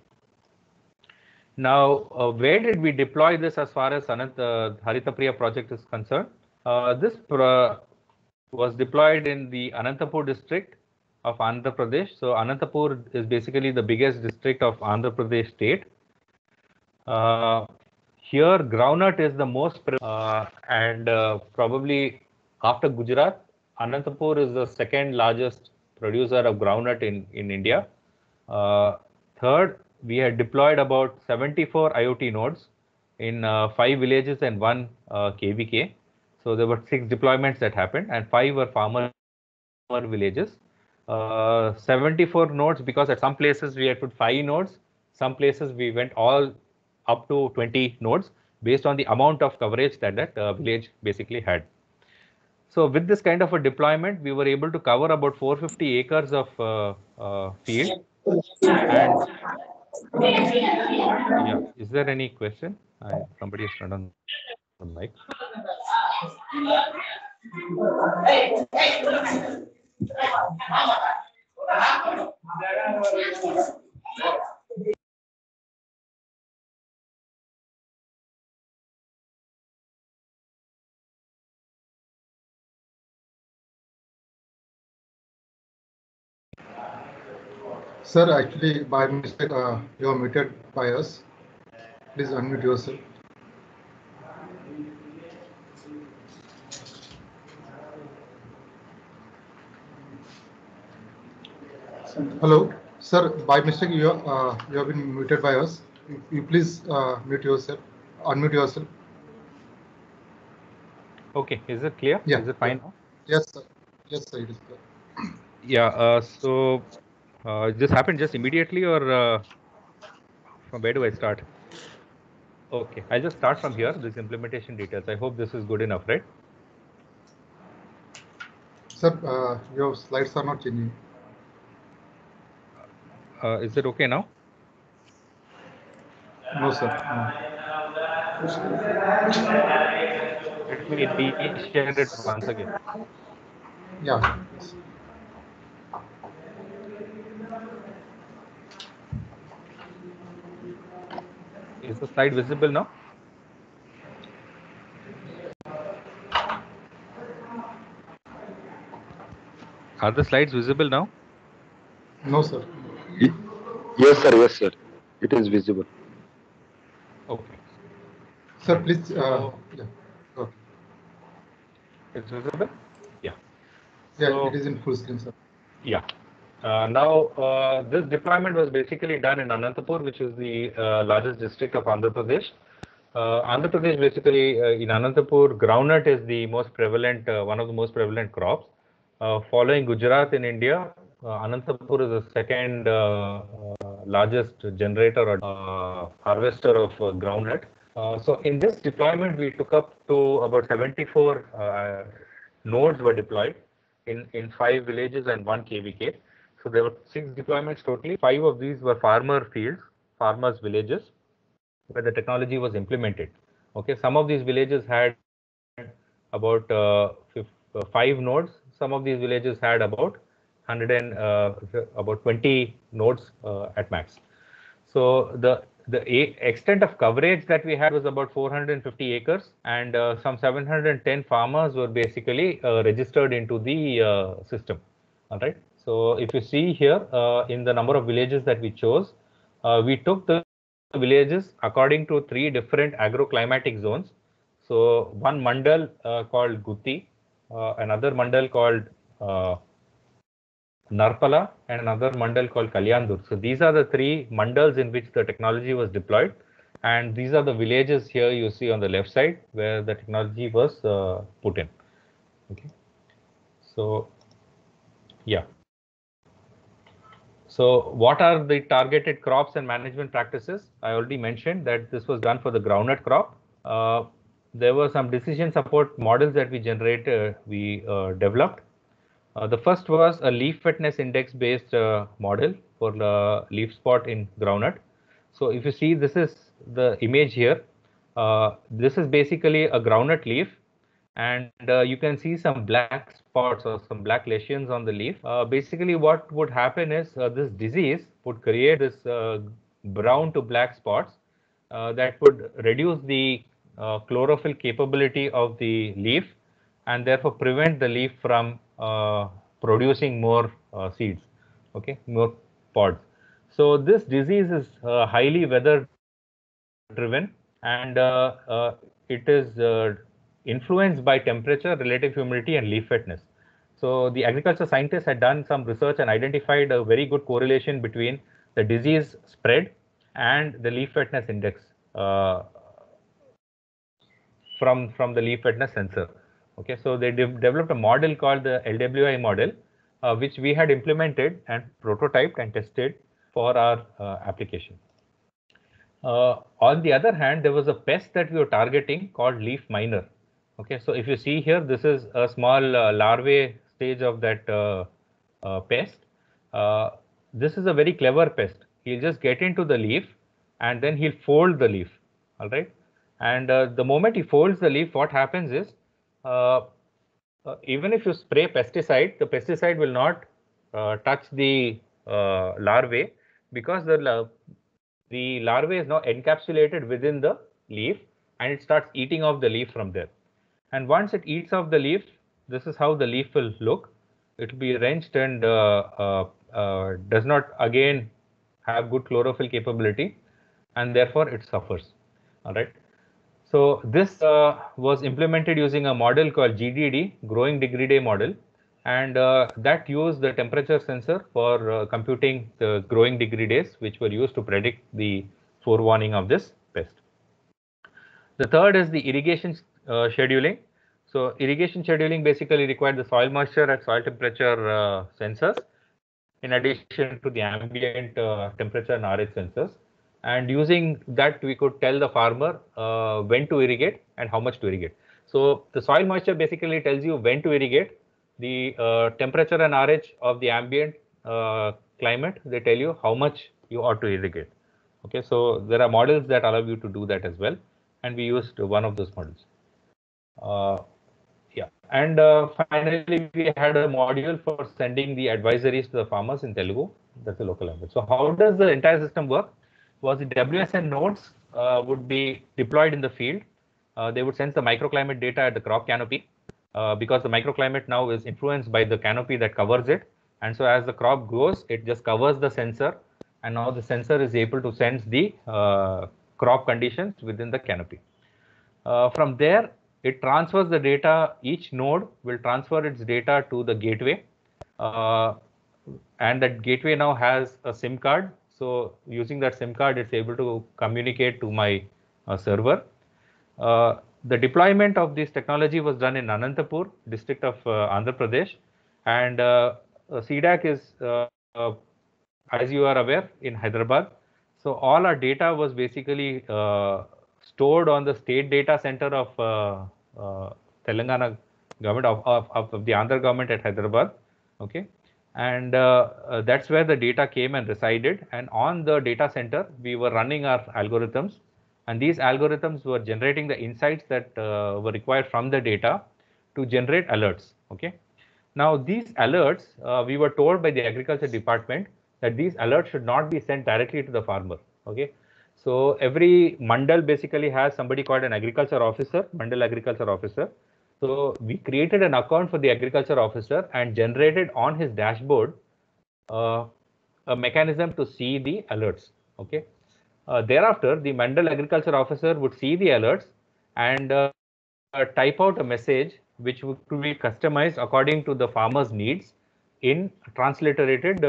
Now, where did we deploy this as far as Haritapriya project is concerned? This was deployed in the Anantapur district of Andhra Pradesh. So Anantapur is basically the biggest district of Andhra Pradesh state. Here, groundnut is the most, and probably after Gujarat, Anantapur is the second largest producer of groundnut in India. Third, we had deployed about 74 IoT nodes in 5 villages and 1 KVK. So there were 6 deployments that happened, and 5 were farmer villages. 74 nodes, because at some places we had put 5 nodes, some places we went all up to 20 nodes based on the amount of coverage that village basically had. So with this kind of a deployment, we were able to cover about 450 acres of field. And yeah, is there any question? Somebody has turned on the mic. Sir, actually, by mistake, you are muted by us. Please unmute yourself. Hello, sir. By mistake, you have been muted by us. You please mute yourself, unmute yourself. Okay, is it clear? Yeah. Is it fine now? Yes, sir. Yes, sir. It is clear. Yeah. This happened just immediately, or from where do I start? Okay, I'll just start from here. This implementation details. I hope this is good enough, right? Sir, your slides are not changing. Is it okay now? No, sir. Let me reshare it once again. Yeah. Yes. Is the slide visible now? Are the slides visible now? No, sir. Yes, sir. Yes, sir. It is visible. Okay. Sir, please. So Yeah. Okay. it's visible? Yeah. Yeah, So it is in full screen, sir. yeah. Now, this deployment was basically done in Anantapur, which is the largest district of Andhra Pradesh. Andhra Pradesh, basically, in Anantapur, groundnut is the most prevalent, one of the most prevalent crops. Following Gujarat in India, Anantapur is the second largest generator or harvester of groundnut. So in this deployment, we took up to about 74 nodes were deployed in 5 villages and 1 KVK. So there were 6 deployments totally. 5 of these were farmer fields, farmers' villages, where the technology was implemented. Okay, some of these villages had about 5 nodes. Some of these villages had about 20 nodes at max. So the extent of coverage that we had was about 450 acres, and some 710 farmers were basically registered into the system. All right. So if you see here in the number of villages that we chose, we took the villages according to 3 different agroclimatic zones. So one mandal called Gutti, another mandal called Narpala, and another mandal called Kalyandur. So these are the 3 mandals in which the technology was deployed, and these are the villages here you see on the left side where the technology was put in. Okay. So yeah. So what are the targeted crops and management practices? I already mentioned that this was done for the groundnut crop. There were some decision support models that we developed. The first was a leaf wetness index based model for the leaf spot in groundnut. So if you see, this is the image here. This is basically a groundnut leaf, and you can see some black spots or some black lesions on the leaf. Basically, what would happen is this disease would create this brown to black spots that would reduce the chlorophyll capability of the leaf, and therefore prevent the leaf from producing more seeds, okay, more pods. So this disease is highly weather driven, and it is influenced by temperature, relative humidity, and leaf wetness. So the agriculture scientists had done some research and identified a very good correlation between the disease spread and the leaf wetness index from the leaf wetness sensor. Okay, so they developed a model called the LWI model, which we had implemented and prototyped and tested for our application. On the other hand, there was a pest that we were targeting called leaf miner. Okay, so if you see here, this is a small larvae stage of that pest. This is a very clever pest. He'll just get into the leaf and then he'll fold the leaf. All right. And the moment he folds the leaf, what happens is even if you spray pesticide, the pesticide will not touch the larvae, because the larvae is now encapsulated within the leaf, and it starts eating off the leaf from there. And once it eats off the leaf, this is how the leaf will look. It will be wrenched and does not again have good chlorophyll capability, and therefore it suffers. All right. So this was implemented using a model called GDD, Growing Degree Day model. and that used the temperature sensor for computing the growing degree days, which were used to predict the forewarning of this pest. The third is the irrigation scheduling. So irrigation scheduling basically required the soil moisture and soil temperature sensors, in addition to the ambient temperature and RH sensors. And using that, we could tell the farmer when to irrigate and how much to irrigate. So the soil moisture basically tells you when to irrigate. The temperature and RH of the ambient climate, they tell you how much you ought to irrigate. Okay, so there are models that allow you to do that as well, and we used one of those models. Yeah, and finally, we had a module for sending the advisories to the farmers in Telugu. That's the local language. So how does the entire system work? Was the WSN nodes would be deployed in the field. They would sense the microclimate data at the crop canopy, because the microclimate now is influenced by the canopy that covers it. And so as the crop grows, it just covers the sensor, and now the sensor is able to sense the crop conditions within the canopy. From there, it transfers the data. Each node will transfer its data to the gateway, and that gateway now has a SIM card. So using that SIM card, it's able to communicate to my server. The deployment of this technology was done in Anantapur, district of Andhra Pradesh, and CDAC is, as you are aware, in Hyderabad. So all our data was basically stored on the state data center of Telangana government, of the Andhra government at Hyderabad. Okay, and that's where the data came and resided. And on the data center, we were running our algorithms, and these algorithms were generating the insights that were required from the data to generate alerts. Okay, now these alerts, we were told by the agriculture department that these alerts should not be sent directly to the farmer. Okay, so every mandal basically has somebody called an agriculture officer, mandal agriculture officer. So we created an account for the agriculture officer and generated on his dashboard a mechanism to see the alerts. Okay. Thereafter, the mandal agriculture officer would see the alerts and type out a message which would be customized according to the farmer's needs in transliterated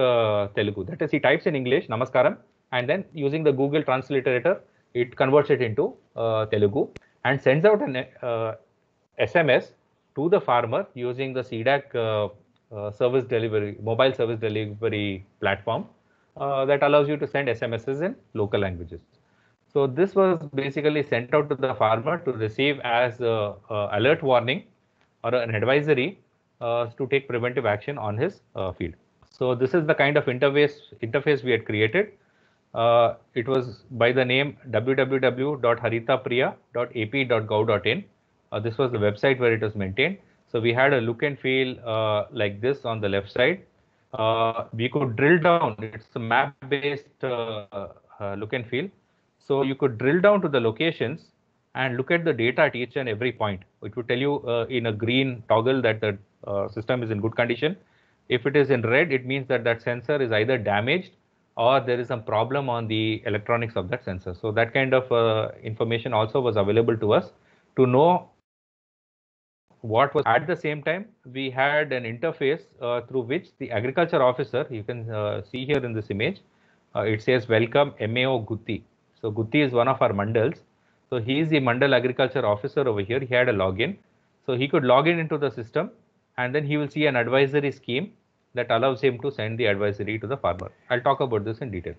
Telugu. That is, he types in English, Namaskaram, and then using the Google transliterator, it converts it into Telugu and sends out an SMS to the farmer using the CDAC service delivery, mobile service delivery platform that allows you to send SMSs in local languages. So this was basically sent out to the farmer to receive as a alert warning or an advisory to take preventive action on his field. So this is the kind of interface we had created. It was by the name www.haritapriya.ap.gov.in. This was the website where it was maintained. So we had a look and feel like this on the left side. We could drill down. It's a map-based look and feel. So you could drill down to the locations and look at the data at each and every point. It would tell you in a green toggle that the system is in good condition. If it is in red, it means that that sensor is either damaged or there is some problem on the electronics of that sensor. So that kind of information also was available to us to know what was. At the same time, we had an interface through which the agriculture officer, you can see here in this image, it says welcome MAO Gutti. So Gutti is one of our mandals. So he is the mandal agriculture officer over here. He had a login. So he could log in into the system, and then he will see an advisory scheme that allows him to send the advisory to the farmer. I'll talk about this in detail.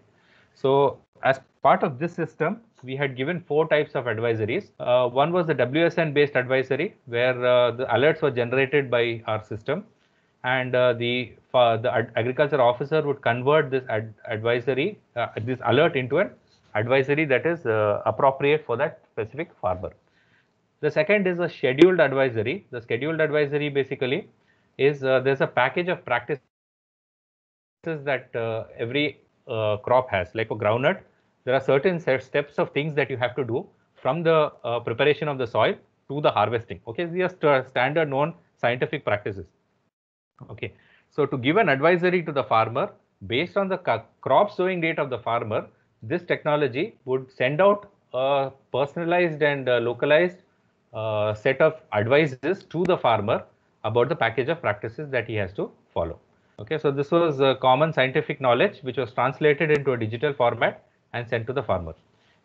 So as part of this system, we had given 4 types of advisories. One was the WSN based advisory, where the alerts were generated by our system, and the agriculture officer would convert this advisory, this alert into an advisory that is appropriate for that specific farmer. The second is a scheduled advisory. The scheduled advisory basically is there's a package of practices that every crop has. Like for groundnut, there are certain steps of things that you have to do from the preparation of the soil to the harvesting. Okay, these are standard known scientific practices. Okay, so to give an advisory to the farmer based on the crop sowing date of the farmer, this technology would send out a personalized and localized set of advices to the farmer about the package of practices that he has to follow. Okay, so this was common scientific knowledge which was translated into a digital format and sent to the farmer.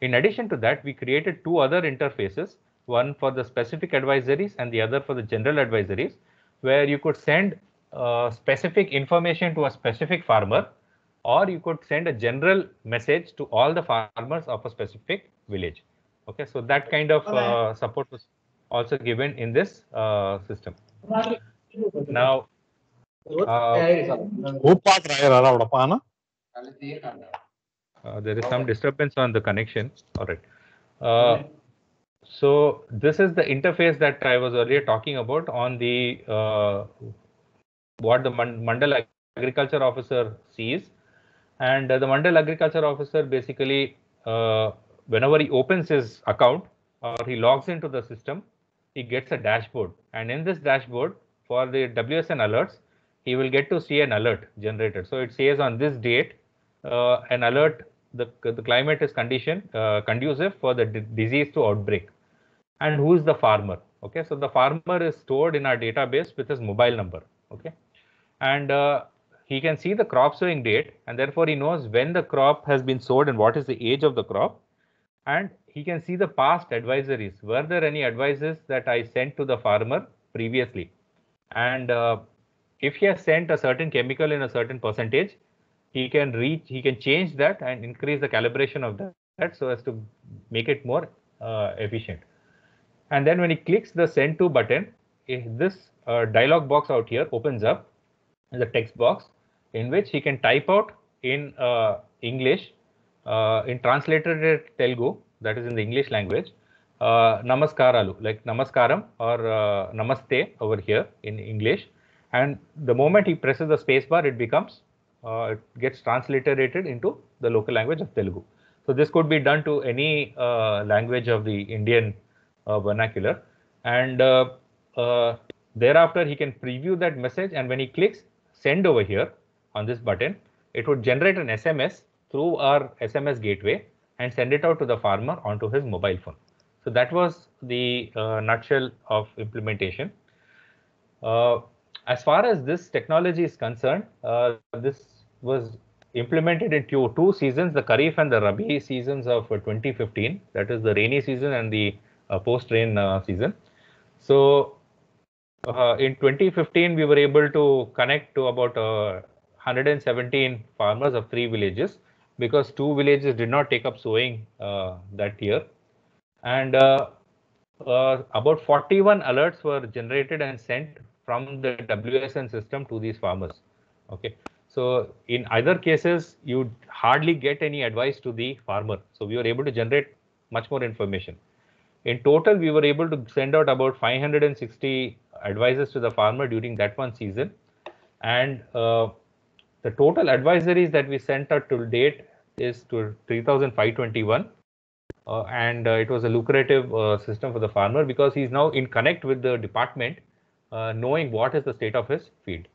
In addition to that, we created two other interfaces, one for the specific advisories and the other for the general advisories, where you could send specific information to a specific farmer, or you could send a general message to all the farmers of a specific village. Okay, so that kind of support was also given in this system. Now, there is some disturbance on the connection. All right. So this is the interface that I was earlier talking about on the what the Mandal Agriculture Officer sees. And the Mandal Agriculture Officer basically, whenever he opens his account or he logs into the system, he gets a dashboard. And in this dashboard, for the WSN alerts, he will get to see an alert generated. So it says on this date, an alert, the climate is conducive for the disease to outbreak. And who is the farmer? Okay, so the farmer is stored in our database with his mobile number. Okay, and he can see the crop sowing date, and therefore he knows when the crop has been sowed and what is the age of the crop. And he can see the past advisories. Were there any advices that I sent to the farmer previously? And if he has sent a certain chemical in a certain percentage, he can change that and increase the calibration of that so as to make it more efficient. And then when he clicks the send to button, this dialog box out here opens up as a text box in which he can type out in English, in translated Telugu, that is in the English language, namaskaralu, like namaskaram or namaste over here in English. And the moment he presses the spacebar, it gets transliterated into the local language of Telugu. So this could be done to any language of the Indian vernacular. And thereafter, he can preview that message. And when he clicks send over here on this button, it would generate an SMS through our SMS gateway and send it out to the farmer onto his mobile phone. So that was the nutshell of implementation. As far as this technology is concerned, this was implemented in two seasons, the Kharif and the Rabi seasons of 2015, that is the rainy season and the post-rain season. So in 2015, we were able to connect to about 117 farmers of 3 villages, because 2 villages did not take up sowing that year. And about 41 alerts were generated and sent from the WSN system to these farmers. Okay, so in either cases, you hardly get any advice to the farmer. So we were able to generate much more information. In total, we were able to send out about 560 advices to the farmer during that one season. And the total advisories that we sent out to date is to 3,521. And it was a lucrative system for the farmer, because he's now in connect with the department, knowing what is the state of his field.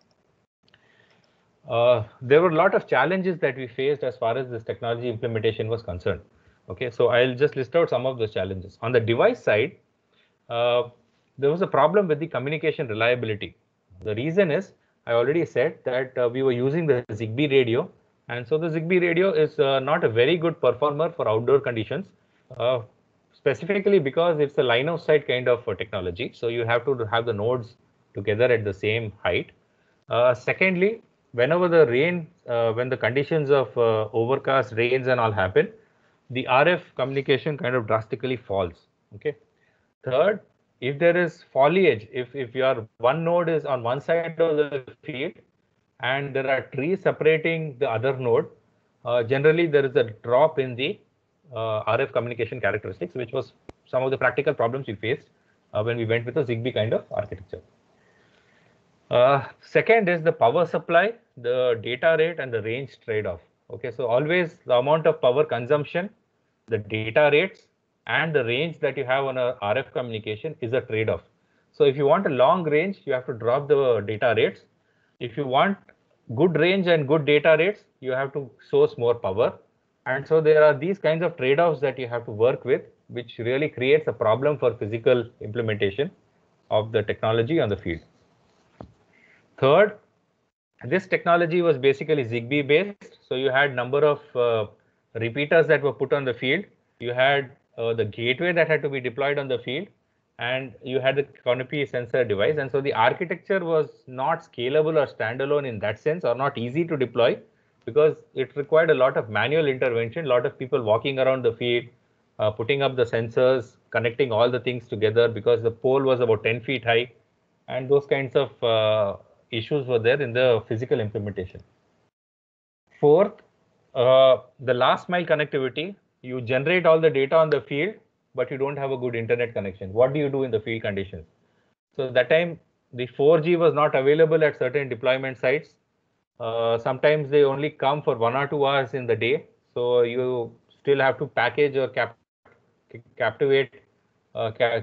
There were a lot of challenges that we faced as far as this technology implementation was concerned. Okay, so I'll just list out some of those challenges. On the device side, there was a problem with the communication reliability. The reason is, I already said that we were using the Zigbee radio, and so the Zigbee radio is not a very good performer for outdoor conditions, specifically because it's a line of sight kind of technology. So you have to have the nodes together at the same height. Secondly, whenever the rain, when the conditions of overcast, rains and all happen, the RF communication kind of drastically falls. Okay. Third, if there is foliage, if your one node is on one side of the field and there are trees separating the other node, generally there is a drop in the RF communication characteristics, which was some of the practical problems we faced when we went with a Zigbee kind of architecture. Second is the power supply, the data rate and the range trade-off. Okay, so always the amount of power consumption, the data rates and the range that you have on a RF communication is a trade-off. So if you want a long range, you have to drop the data rates. If you want good range and good data rates, you have to source more power. And so there are these kinds of trade-offs that you have to work with, which really creates a problem for physical implementation of the technology on the field. Third, this technology was basically ZigBee based. So you had number of repeaters that were put on the field. You had the gateway that had to be deployed on the field, and you had the canopy sensor device. And so the architecture was not scalable or standalone in that sense, or not easy to deploy, because it required a lot of manual intervention, a lot of people walking around the field, putting up the sensors, connecting all the things together, because the pole was about 10 feet high, and those kinds of issues were there in the physical implementation. Fourth, the last mile connectivity. You generate all the data on the field, but you don't have a good internet connection. What do you do in the field conditions? So that time, the 4G was not available at certain deployment sites. Sometimes they only come for 1 or 2 hours in the day. So you still have to package or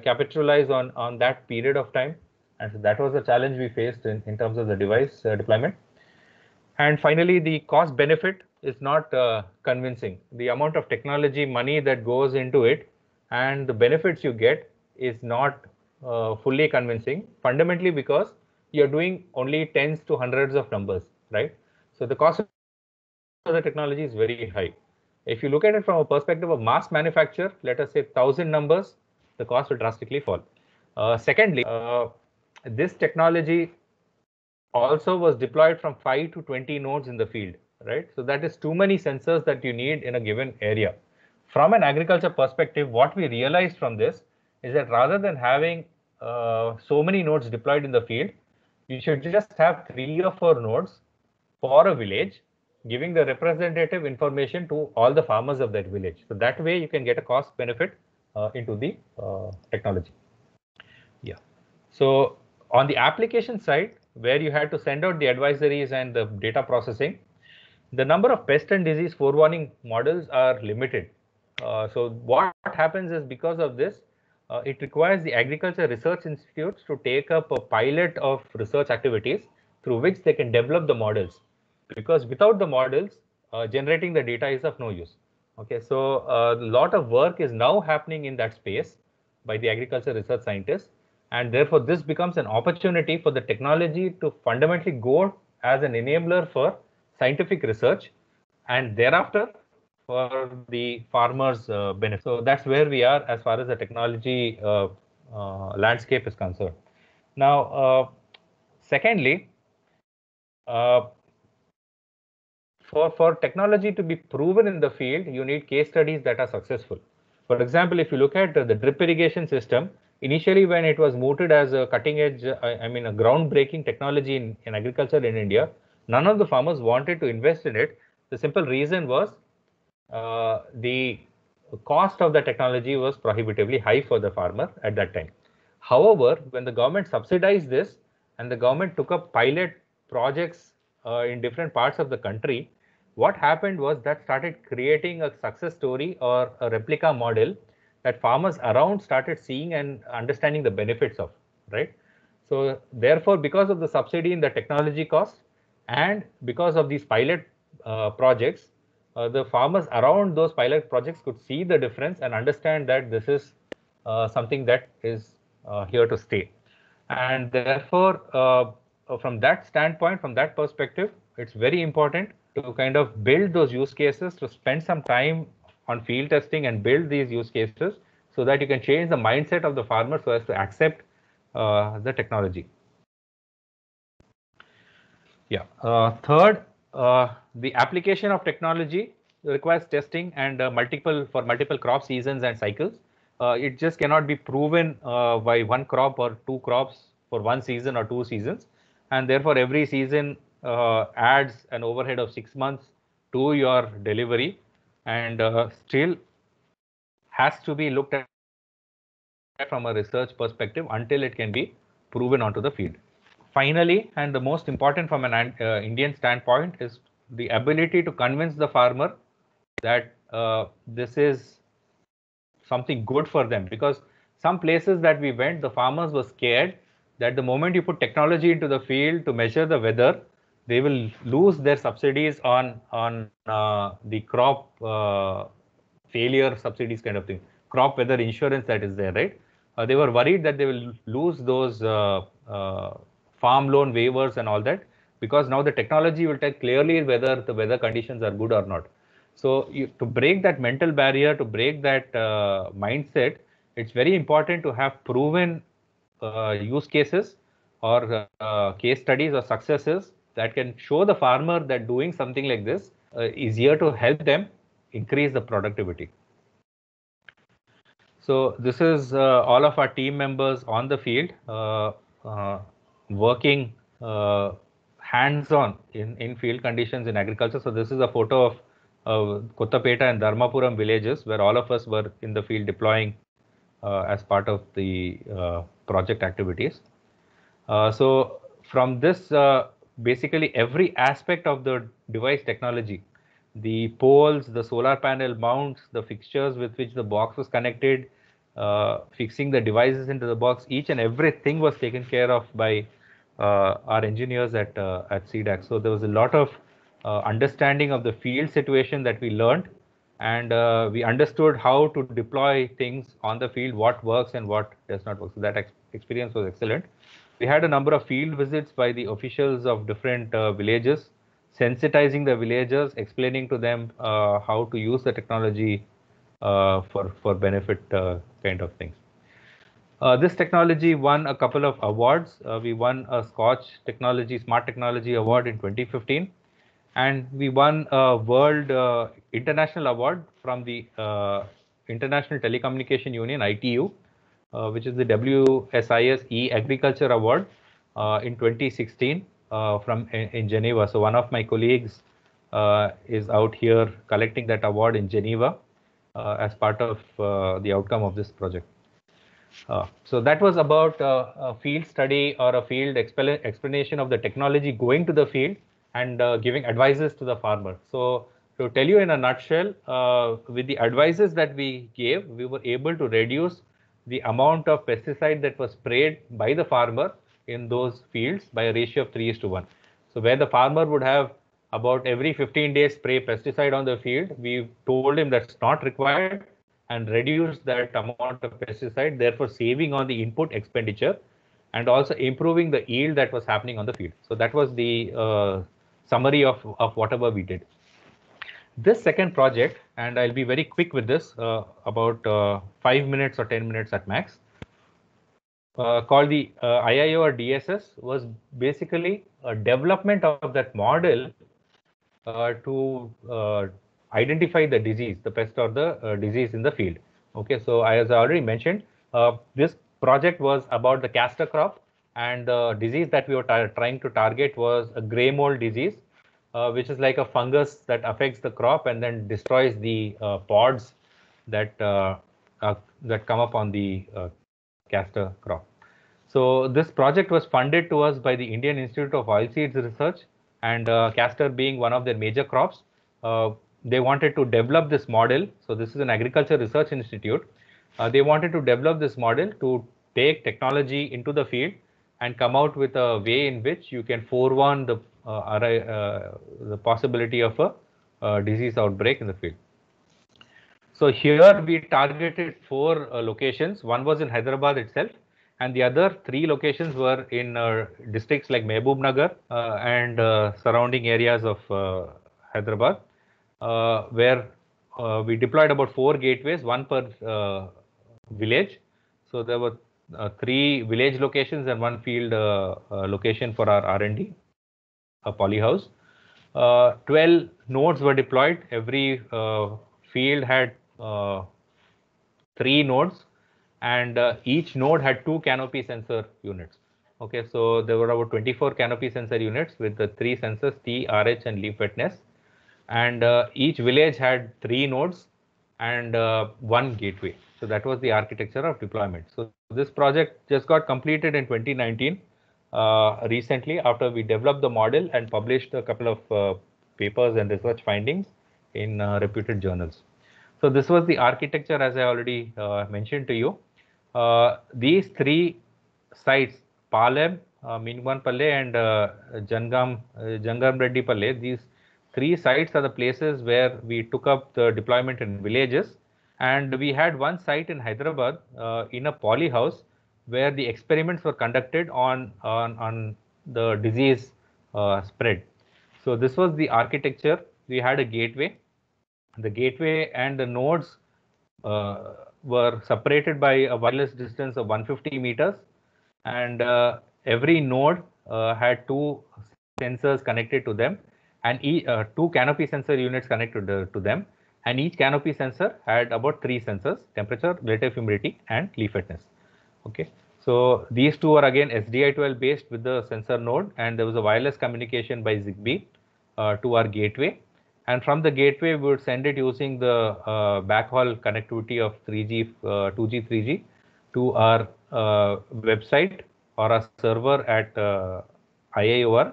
capitalize on that period of time. And so that was a challenge we faced in terms of the device deployment. And finally, the cost benefit is not convincing. The amount of technology money that goes into it and the benefits you get is not fully convincing, fundamentally because you're doing only tens to hundreds of numbers, right? So the cost of the technology is very high. If you look at it from a perspective of mass manufacture, let us say 1,000 numbers, the cost will drastically fall. Secondly, this technology also was deployed from 5 to 20 nodes in the field, right? So that is too many sensors that you need in a given area. From an agriculture perspective, what we realized from this is that rather than having so many nodes deployed in the field, you should just have 3 or 4 nodes for a village, giving the representative information to all the farmers of that village. So that way you can get a cost benefit into the technology. Yeah. So on the application side, where you had to send out the advisories and the data processing, the number of pest and disease forewarning models are limited. So what happens is, because of this, it requires the agriculture research institutes to take up a pilot of research activities through which they can develop the models. Because without the models, generating the data is of no use. Okay, so a lot of work is now happening in that space by the agriculture research scientists, and therefore this becomes an opportunity for the technology to fundamentally go as an enabler for scientific research, and thereafter for the farmers' benefit. So that's where we are as far as the technology landscape is concerned. Now, secondly, for technology to be proven in the field, you need case studies that are successful. For example, if you look at the drip irrigation system, initially when it was mooted as a cutting edge, I mean a groundbreaking technology in agriculture in India, none of the farmers wanted to invest in it. The simple reason was the cost of the technology was prohibitively high for the farmer at that time. However, when the government subsidized this and the government took up pilot projects in different parts of the country, what happened was that started creating a success story or a replica model that farmers around started seeing and understanding the benefits of, right? So therefore, because of the subsidy in the technology cost and because of these pilot projects, the farmers around those pilot projects could see the difference and understand that this is something that is here to stay. And therefore, from that standpoint, from that perspective, it's very important to kind of build those use cases, to spend some time on field testing and build these use cases so that you can change the mindset of the farmer so as to accept the technology. Yeah. Third, the application of technology requires testing and multiple crop seasons and cycles. It just cannot be proven by one crop or two crops for one season or two seasons, and therefore every season adds an overhead of 6 months to your delivery, and still has to be looked at from a research perspective until it can be proven onto the field. Finally, and the most important from an Indian standpoint, is the ability to convince the farmer that this is something good for them. Because some places that we went, the farmers were scared that the moment you put technology into the field to measure the weather, they will lose their subsidies on the crop failure subsidies kind of thing, crop weather insurance that is there, right? They were worried that they will lose those farm loan waivers and all that, because now the technology will tell clearly whether the weather conditions are good or not. So to break that mental barrier, to break that mindset, it's very important to have proven use cases or case studies or successes that can show the farmer that doing something like this is here to help them increase the productivity. So this is all of our team members on the field working hands-on in field conditions in agriculture. So this is a photo of Kottapeta and Dharmapuram villages where all of us were in the field deploying as part of the project activities. So from this, basically every aspect of the device technology, the poles, the solar panel mounts, the fixtures with which the box was connected, fixing the devices into the box, each and everything was taken care of by our engineers at CDAC. So there was a lot of understanding of the field situation that we learned, and we understood how to deploy things on the field, what works and what does not work. So that experience was excellent. We had a number of field visits by the officials of different villages, sensitizing the villagers, explaining to them how to use the technology for benefit kind of things. This technology won a couple of awards. We won a Scotch Smart Technology Award in 2015, and we won a World International Award from the International Telecommunication Union, ITU, which is the WSIS E-Agriculture Award in 2016 in Geneva. So one of my colleagues is out here collecting that award in Geneva as part of the outcome of this project. So that was about a field study or a field explanation of the technology going to the field and giving advices to the farmer. So to tell you in a nutshell, with the advices that we gave, we were able to reduce the amount of pesticide that was sprayed by the farmer in those fields by a ratio of 3:1. So where the farmer would have about every 15 days spray pesticide on the field, we told him that's not required and reduce that amount of pesticide, therefore saving on the input expenditure and also improving the yield that was happening on the field. So that was the summary of whatever we did. This second project, and I'll be very quick with this, about 5 minutes or 10 minutes at max, called the IIO or DSS, was basically a development of that model to identify the disease, the pest or the disease in the field. Okay, so as I already mentioned, this project was about the castor crop, and the disease that we were trying to target was a grey mold disease, which is like a fungus that affects the crop and then destroys the pods that come up on the castor crop. So this project was funded to us by the Indian Institute of Oilseeds Research, and castor being one of their major crops. They wanted to develop this model. So this is an agriculture research institute. They wanted to develop this model to take technology into the field and come out with a way in which you can forewarn the possibility of a disease outbreak in the field. So here we targeted 4 locations. One was in Hyderabad itself, and the other 3 locations were in districts like Mehboob Nagar and surrounding areas of Hyderabad, where we deployed about 4 gateways, 1 per village. So there were 3 village locations and 1 field location for our R&D, a polyhouse. 12 nodes were deployed. Every field had 3 nodes, and each node had 2 canopy sensor units. Okay, so there were about 24 canopy sensor units with the 3 sensors, T, RH, and leaf wetness. And each village had 3 nodes and 1 gateway. So that was the architecture of deployment. So this project just got completed in 2019, recently, after we developed the model and published a couple of papers and research findings in reputed journals. So this was the architecture, as I already mentioned to you. These 3 sites, Palem, Minguanpalle, and Jangamreddy Palle, these 3 sites are the places where we took up the deployment in villages. And we had 1 site in Hyderabad in a poly house where the experiments were conducted on the disease spread. So this was the architecture. We had a gateway. The gateway and the nodes were separated by a wireless distance of 150 meters, and every node had two sensors connected to them, and two canopy sensor units connected to them, and each canopy sensor had about 3 sensors: temperature, relative humidity, and leaf wetness. Okay, so these two are again SDI12 based with the sensor node, and there was a wireless communication by Zigbee to our gateway. And from the gateway, we would send it using the backhaul connectivity of 3G, 2G, 3G to our website or our server at IIOR,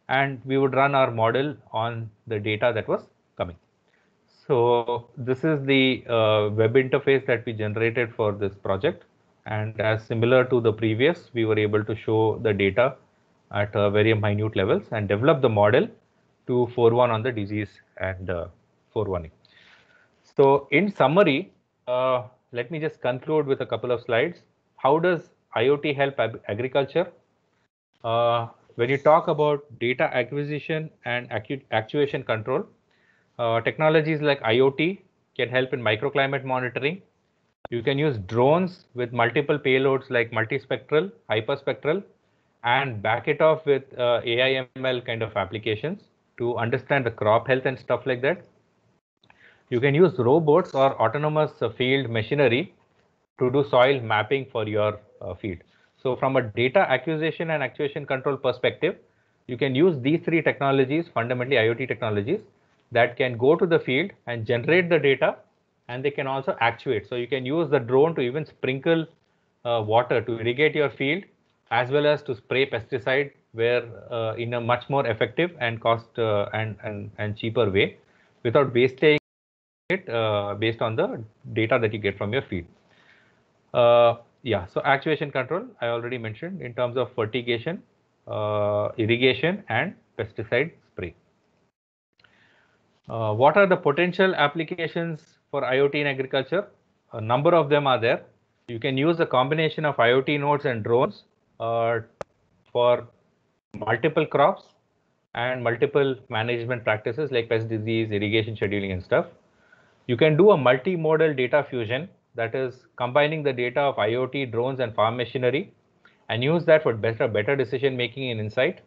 and we would run our model on the data that was coming. So this is the web interface that we generated for this project. And as similar to the previous, we were able to show the data at very minute levels and develop the model to forewarn on the disease and forewarning. So in summary, let me just conclude with a couple of slides. How does IoT help agriculture? When you talk about data acquisition and actuation control, technologies like IoT can help in microclimate monitoring. You can use drones with multiple payloads like multispectral, hyperspectral, and back it off with AI/ML kind of applications to understand the crop health and stuff like that. You can use robots or autonomous field machinery to do soil mapping for your field. So from a data acquisition and actuation control perspective, you can use these 3 technologies, fundamentally IoT technologies, that can go to the field and generate the data, and they can also actuate. So you can use the drone to even sprinkle water to irrigate your field, as well as to spray pesticide where in a much more effective and cost and cheaper way, without wasting it based on the data that you get from your field. Yeah, so actuation control, I already mentioned in terms of fertigation, irrigation, and pesticide spray. What are the potential applications for IoT in agriculture? A number of them are there. You can use a combination of IoT nodes and drones for multiple crops and multiple management practices like pest disease, irrigation scheduling, and stuff. You can do a multimodal data fusion, that is combining the data of IoT, drones, and farm machinery, and use that for better decision making and insight.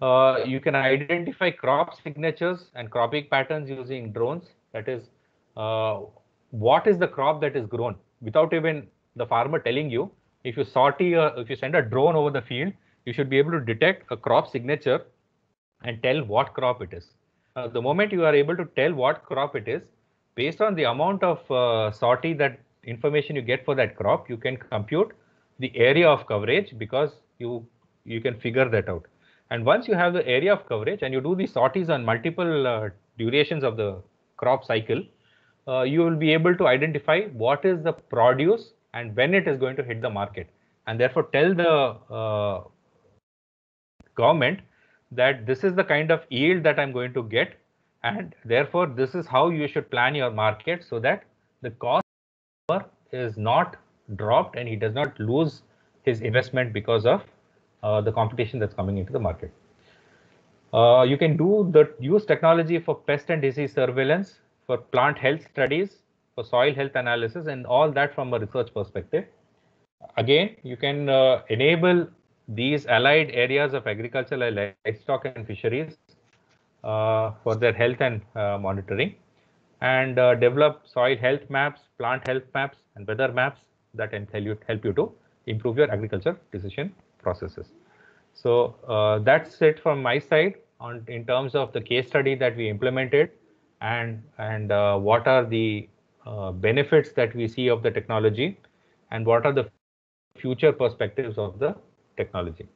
You can identify crop signatures and cropping patterns using drones. That is, what is the crop that is grown without even the farmer telling you. If you if you send a drone over the field, you should be able to detect a crop signature and tell what crop it is. The moment you are able to tell what crop it is, based on the amount of sortie, that information you get for that crop, you can compute the area of coverage, because you can figure that out. And once you have the area of coverage and you do the sorties on multiple durations of the crop cycle, you will be able to identify what is the produce and when it is going to hit the market, and therefore tell the government that this is the kind of yield that I'm going to get, and therefore this is how you should plan your market, so that the cost is not dropped and he does not lose his investment because of the competition that's coming into the market. You can use technology for pest and disease surveillance, for plant health studies, for soil health analysis, and all that from a research perspective. Again, you can enable these allied areas of agriculture like livestock and fisheries for their health and monitoring, and develop soil health maps, plant health maps, and weather maps that can help you to improve your agriculture decision processes. So that's it from my side in terms of the case study that we implemented, and what are the benefits that we see of the technology, and what are the future perspectives of the technology.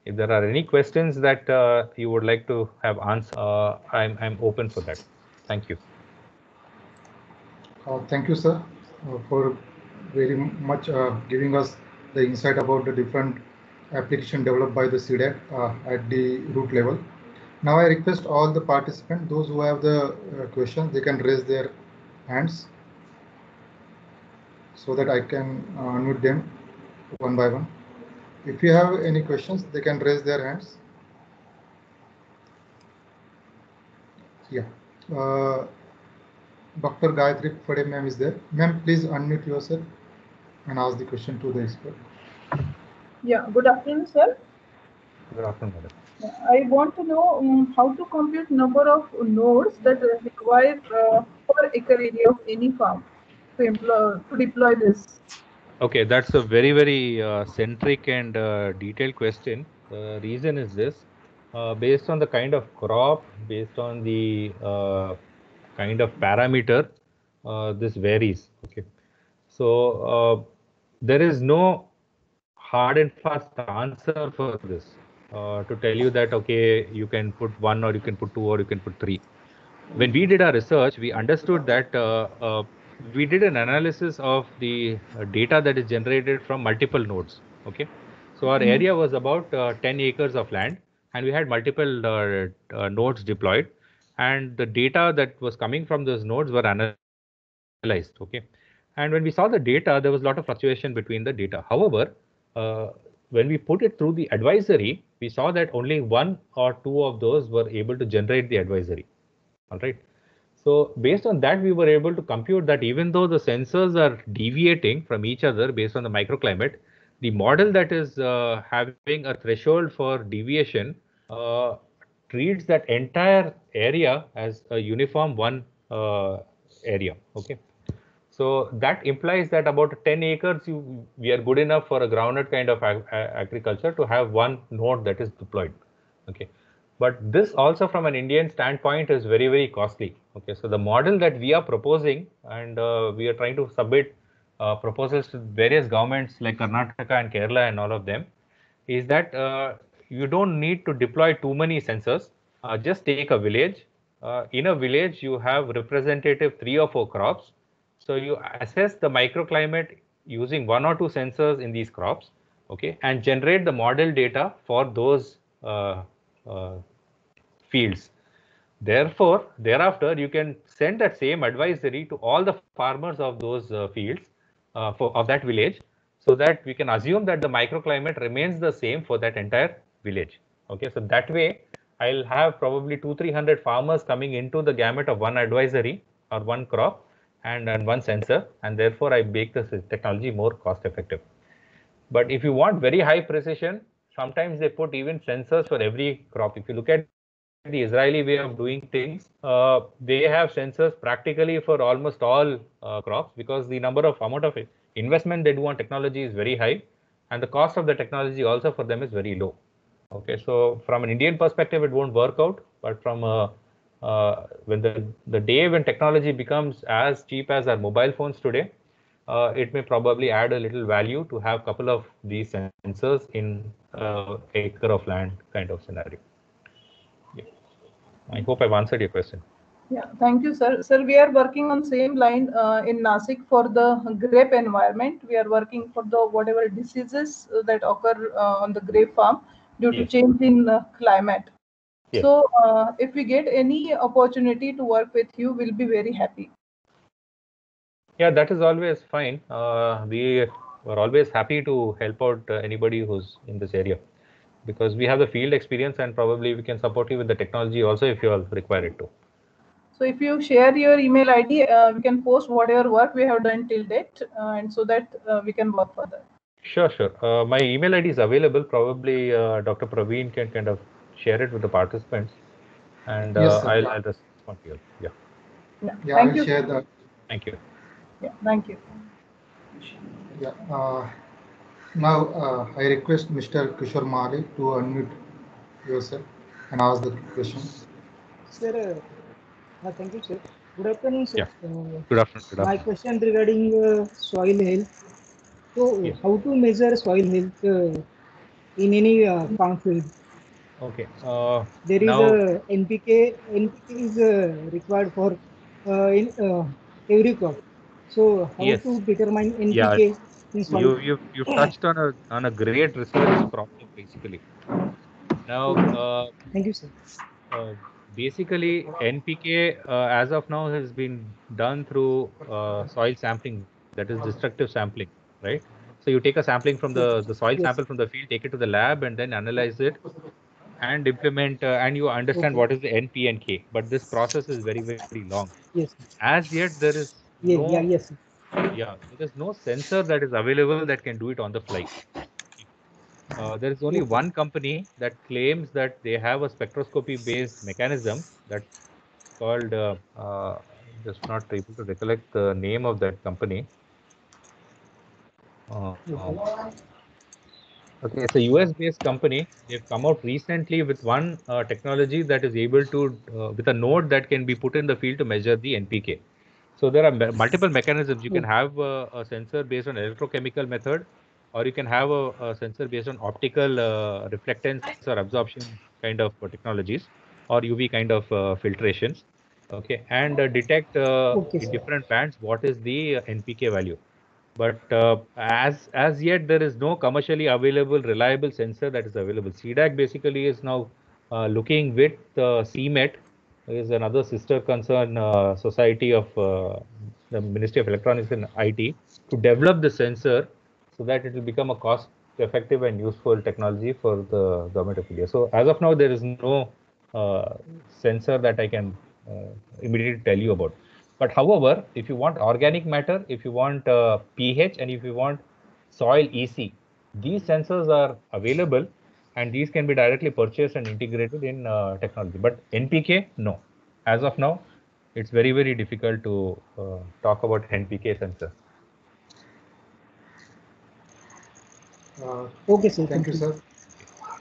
If there are any questions that you would like to have answered, I'm open for that. Thank you. Thank you, sir, for very much giving us the insight about the different application developed by the CDAC at the root level. Now I request all the participants, those who have the questions, they can raise their hands so that I can unmute them one by one. If you have any questions, they can raise their hands. Yeah. Dr. Gayatri Phade ma'am is there. Ma'am, please unmute yourself and ask the question to the expert. Yeah, good afternoon, sir. Good afternoon, madam. I want to know how to compute number of nodes that are required per acre area of any farm to deploy this. Okay, that's a very centric and detailed question. The reason is this: based on the kind of crop, based on the kind of parameter, this varies. Okay, so there is no hard and fast answer for this to tell you that okay, you can put one or you can put two or you can put three. When we did our research, we understood that we did an analysis of the data that is generated from multiple nodes. Okay, so our area was about 10 acres of land, and we had multiple nodes deployed, and the data that was coming from those nodes were analyzed. Okay, and when we saw the data, there was a lot of fluctuation between the data. However, when we put it through the advisory, we saw that only one or two of those were able to generate the advisory. All right. So based on that, we were able to compute that even though the sensors are deviating from each other based on the microclimate, the model that is having a threshold for deviation treats that entire area as a uniform one area. Okay. So that implies that about 10 acres, we are good enough for a groundnut kind of agriculture to have one node that is deployed. Okay. But this also from an Indian standpoint is very costly. Okay. So the model that we are proposing, and we are trying to submit proposals to various governments like Karnataka and Kerala and all of them, is that you don't need to deploy too many sensors. Just take a village. In a village, you have representative 3 or 4 crops. So you assess the microclimate using 1 or 2 sensors in these crops, okay, and generate the model data for those fields. Therefore, thereafter, you can send that same advisory to all the farmers of those fields of that village, so that we can assume that the microclimate remains the same for that entire village. Okay, so that way, I'll have probably 200-300 farmers coming into the gamut of one advisory or one crop and one sensor, and therefore I make this technology more cost effective. But if you want very high precision, sometimes they put even sensors for every crop. If you look at the Israeli way of doing things, they have sensors practically for almost all crops, because the amount of investment they do on technology is very high, and the cost of the technology also for them is very low. Okay, so from an Indian perspective, it won't work out, but from when the day when technology becomes as cheap as our mobile phones today, it may probably add a little value to have a couple of these sensors in acre of land kind of scenario. Yeah. I hope I've answered your question. Yeah, thank you, sir. Sir, we are working on same line in Nashik for the grape environment. We are working for the whatever diseases that occur on the grape farm due to Yes. change in climate. Yes. So, if we get any opportunity to work with you, we'll be very happy. Yeah, that is always fine. We are always happy to help out anybody who's in this area, because we have the field experience and probably we can support you with the technology also if you all require it to. So if you share your email ID, we can post whatever work we have done till date, and so that we can work further. Sure. My email ID is available. Probably Dr. Praveen can kind of share it with the participants, and Yes, sir. I'll respond to you. Yeah. Yeah, Thank I'll you. share that. Thank you. Yeah, thank you. Yeah. Now I request Mr. Kishore Mali to unmute yourself and ask the question. Sir, thank you, sir. Good afternoon, sir. Yeah. Good afternoon. My question regarding soil health. So, Yes. how to measure soil health in any farm field? Okay. There is Now, a NPK. NPK is required for in every crop. So, how yes. to determine Yeah. NPK in soil? You've touched on a great research problem basically. Now, Thank you, sir. basically NPK as of now has been done through soil sampling, that is destructive sampling, right? So you take a sampling from the soil Yes. sample from the field, take it to the lab, and then analyze it and implement, and you understand Okay. what is the N, P, and K. But this process is very, very long. Yes. As yet, there is Yeah. no, Yeah. Yes. there is no sensor that is available that can do it on the fly. There is only Okay. one company that claims that they have a spectroscopy-based mechanism that's called, just not able to recollect the name of that company. Okay. Okay, it's a US-based company. They've come out recently with one technology that is able to, with a node that can be put in the field to measure the NPK. So there are multiple mechanisms. You can have a sensor based on electrochemical method, or you can have a sensor based on optical reflectance or absorption kind of technologies, or UV kind of filtrations. Okay, and detect Okay, in sir. different bands what is the NPK value. But as yet, there is no commercially available reliable sensor that is available. CDAC basically is now looking with CMET, is another sister concern society of the Ministry of Electronics and IT, to develop the sensor so that it will become a cost effective and useful technology for the government of India. So as of now, there is no sensor that I can immediately tell you about. But however, if you want organic matter, if you want pH, and if you want soil EC, these sensors are available, and these can be directly purchased and integrated in technology. But NPK, no. As of now, it's very, very difficult to talk about NPK sensor. Okay, sir. Thank you, sir.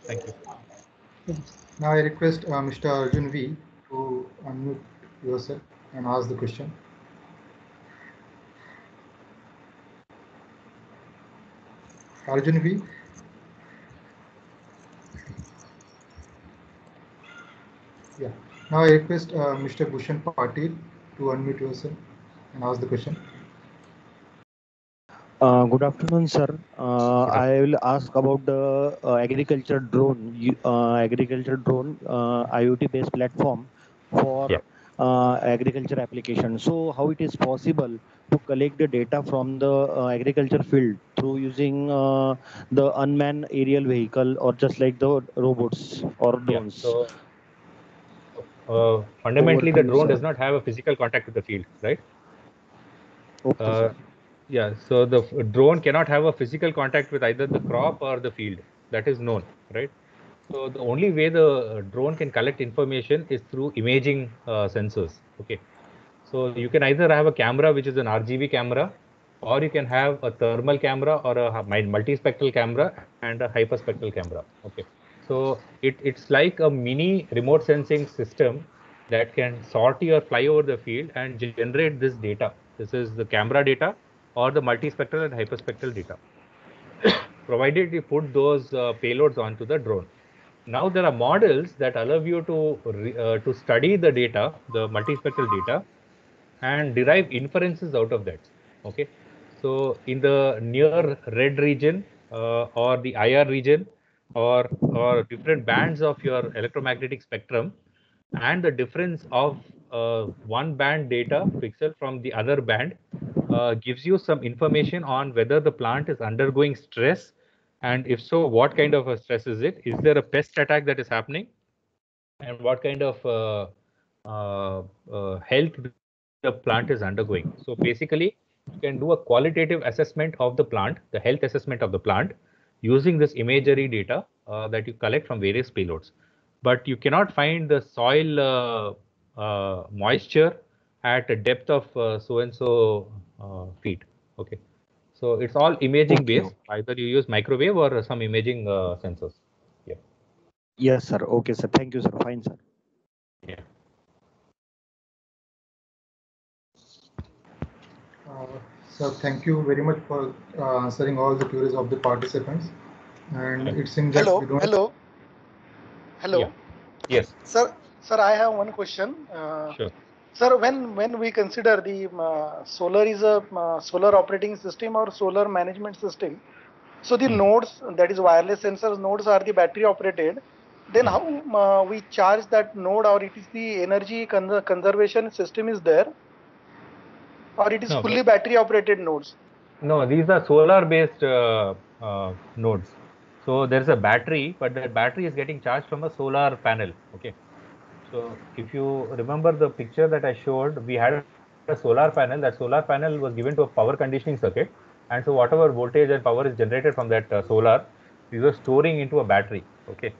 Thank you. Now I request Mr. Arjun V to unmute yourself and ask the question. Arjun V. Yeah. Now I request Mr. Bhushan Patil to unmute yourself and ask the question. Good afternoon, sir. I will ask about the agriculture drone, IoT-based platform for agriculture application. So, how it is possible to collect the data from the agriculture field through using the unmanned aerial vehicle, or just like the robots or drones? So fundamentally, Over to the you, drone sir. does not have a physical contact with the field, right? Okay, sir. Yeah, so the drone cannot have a physical contact with either the crop or the field. That is known, right? So the only way the drone can collect information is through imaging sensors. Okay, so you can either have a camera which is an RGB camera, or you can have a thermal camera or a multispectral camera and a hyperspectral camera. Okay, so it's like a mini remote sensing system that can sortie or fly over the field and generate this data. This is the camera data or the multispectral and hyperspectral data, provided you put those payloads onto the drone. Now there are models that allow you to study the data, the multispectral data, and derive inferences out of that. Okay, so in the near red region or the IR region, or different bands of your electromagnetic spectrum, and the difference of one band data pixel from the other band gives you some information on whether the plant is undergoing stress, and if so, what kind of a stress is it? Is there a pest attack that is happening? And what kind of health the plant is undergoing. So basically, you can do a qualitative assessment of the plant, the health assessment of the plant, using this imagery data that you collect from various payloads. But you cannot find the soil moisture at a depth of so and so feet. Okay, so it's all imaging based. Either you use microwave or some imaging sensors. Yeah. Yes, sir. Okay, sir. Thank you, sir. Fine, sir. Yeah. So thank you very much for answering all the queries of the participants. And it seems that we don't. Hello. Yeah. Yes. Sir, I have one question. Sure. Sir, when we consider the solar is a solar operating system or solar management system, so the nodes, that is wireless sensors nodes, are the battery operated. Then how we charge that node, or it is the energy conservation system is there, or it is fully battery operated nodes? No, these are solar-based nodes. So there is a battery, but that battery is getting charged from a solar panel. Okay. So if you remember the picture that I showed, we had a solar panel. That solar panel was given to a power conditioning circuit, and so whatever voltage and power is generated from that solar, we were storing into a battery. Okay.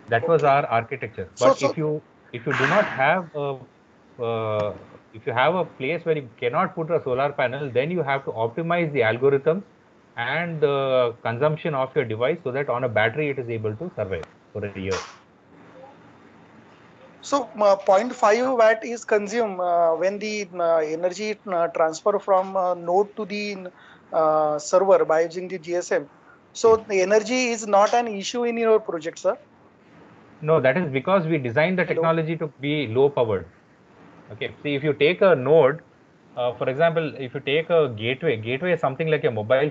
That was Okay. our architecture. But if you do not have a if you have a place where you cannot put a solar panel, then you have to optimize the algorithms and the consumption of your device so that on a battery it is able to survive for a year. So 0.5 watt is consumed when the energy transfer from node to the server by using the GSM. So the energy is not an issue in your project, sir. No, that is because we designed the Hello? technology to be low powered. Okay, see, if you take a node, for example, if you take a gateway is something like a mobile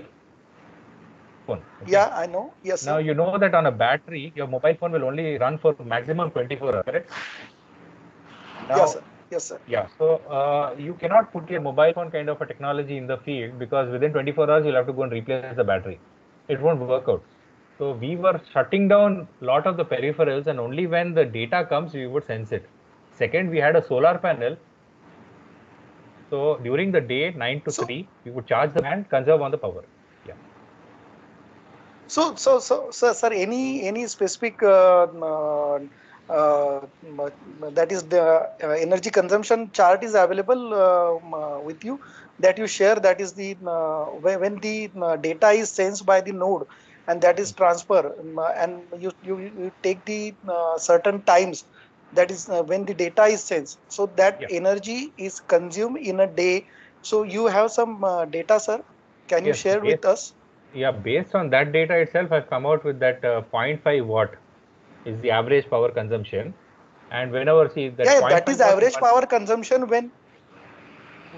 phone. Okay? Yeah, I know. Yes, sir. Now you know that on a battery, your mobile phone will only run for maximum 24 hours, correct? Now, Yes, sir. Yes, sir. yeah, so you cannot put your mobile phone kind of a technology in the field because within 24 hours you'll have to go and replace the battery. It won't work out. So we were shutting down a lot of the peripherals, and only when the data comes we would sense it. Second, we had a solar panel. So during the day, 9 to 3, we would charge them and conserve on the power. Yeah. So, sir, any specific that is the energy consumption chart is available with you that you share. That is the when the data is sensed by the node and that is transfer, and you take the certain times. That is when the data is sensed. So that energy is consumed in a day. So you have some data, sir. Can you share with us? Yeah, based on that data itself, I've come out with that 0.5 watt is the average power consumption. And whenever see that that is average power consumption when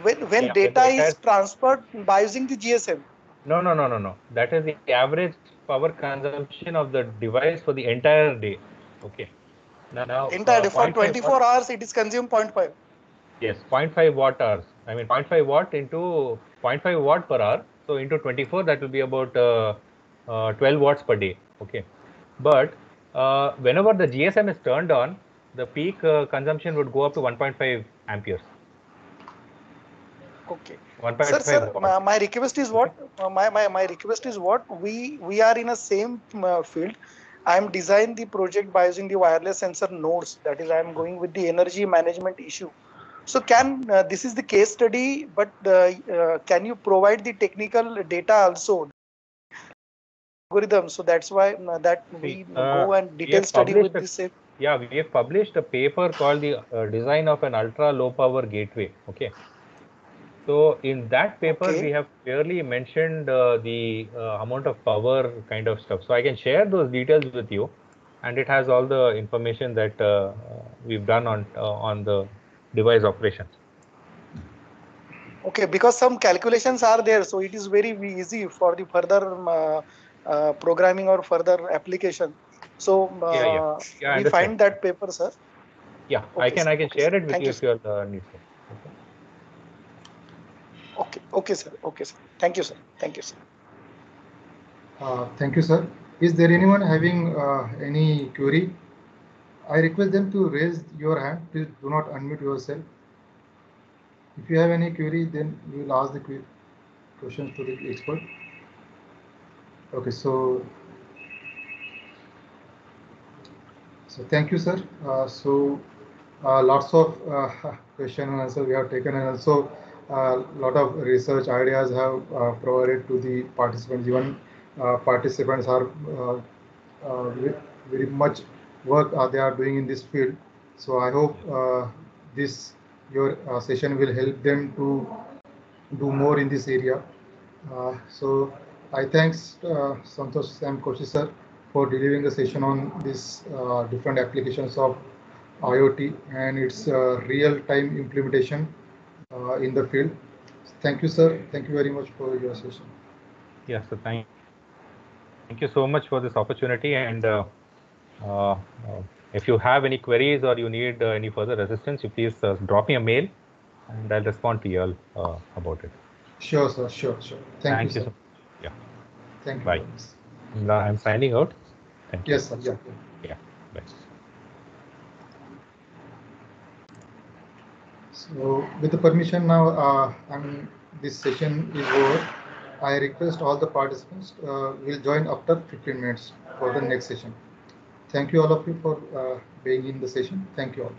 data is transferred by using the GSM. No. That is the average power consumption of the device for the entire day. Okay. Now entire day for 24 hours it is consumed 0.5. Yes, 0.5 watt hours. I mean 0.5 watt into 0.5 watt per hour. So into 24, that will be about 12 watts per day. Okay. But whenever the GSM is turned on, the peak consumption would go up to 1.5 amperes. Okay. 1.5 Sir, my request is what? My request is what? We are in a same field. I am designing the project by using the wireless sensor nodes. That is, I am going with the energy management issue. So this is the case study, but can you provide the technical data also? Algorithm. So that's why we go and detail study with this same. Yeah, we have published a paper called the design of an ultra low power gateway. Okay. So in that paper, we have clearly mentioned the amount of power kind of stuff. So I can share those details with you, and it has all the information that we've done on the device operations. Okay, because some calculations are there, so it is very easy for the further programming or further application. So we find that paper, sir. Yeah, okay, I can share it with you if you need to. Okay, sir. Thank you, sir. Thank you, sir. Is there anyone having any query? I request them to raise your hand. Please do not unmute yourself. If you have any query, then we will ask the questions to the expert. Okay, so thank you, sir. Lots of question and answer we have taken, and also a lot of research ideas have provided to the participants. Even participants are very much work they are doing in this field. So I hope your session will help them to do more in this area. So I thanks Santosh Sam Koshi sir for delivering the session on this different applications of IoT and its real-time implementation in the field. Thank you, sir. Thank you very much for your session. Yes, so thank you so much for this opportunity. And if you have any queries or you need any further assistance, you please drop me a mail and I'll respond to you all about it. Sure, sir. Sure. Thank you, sir. Yeah. Thank you. Bye. very much. Now I'm signing out. Thank you. Yes, sir. Yeah. Yeah. Bye. So, with the permission now, this session is over. I request all the participants will join after 15 minutes for the next session. Thank you all of you for being in the session. Thank you all.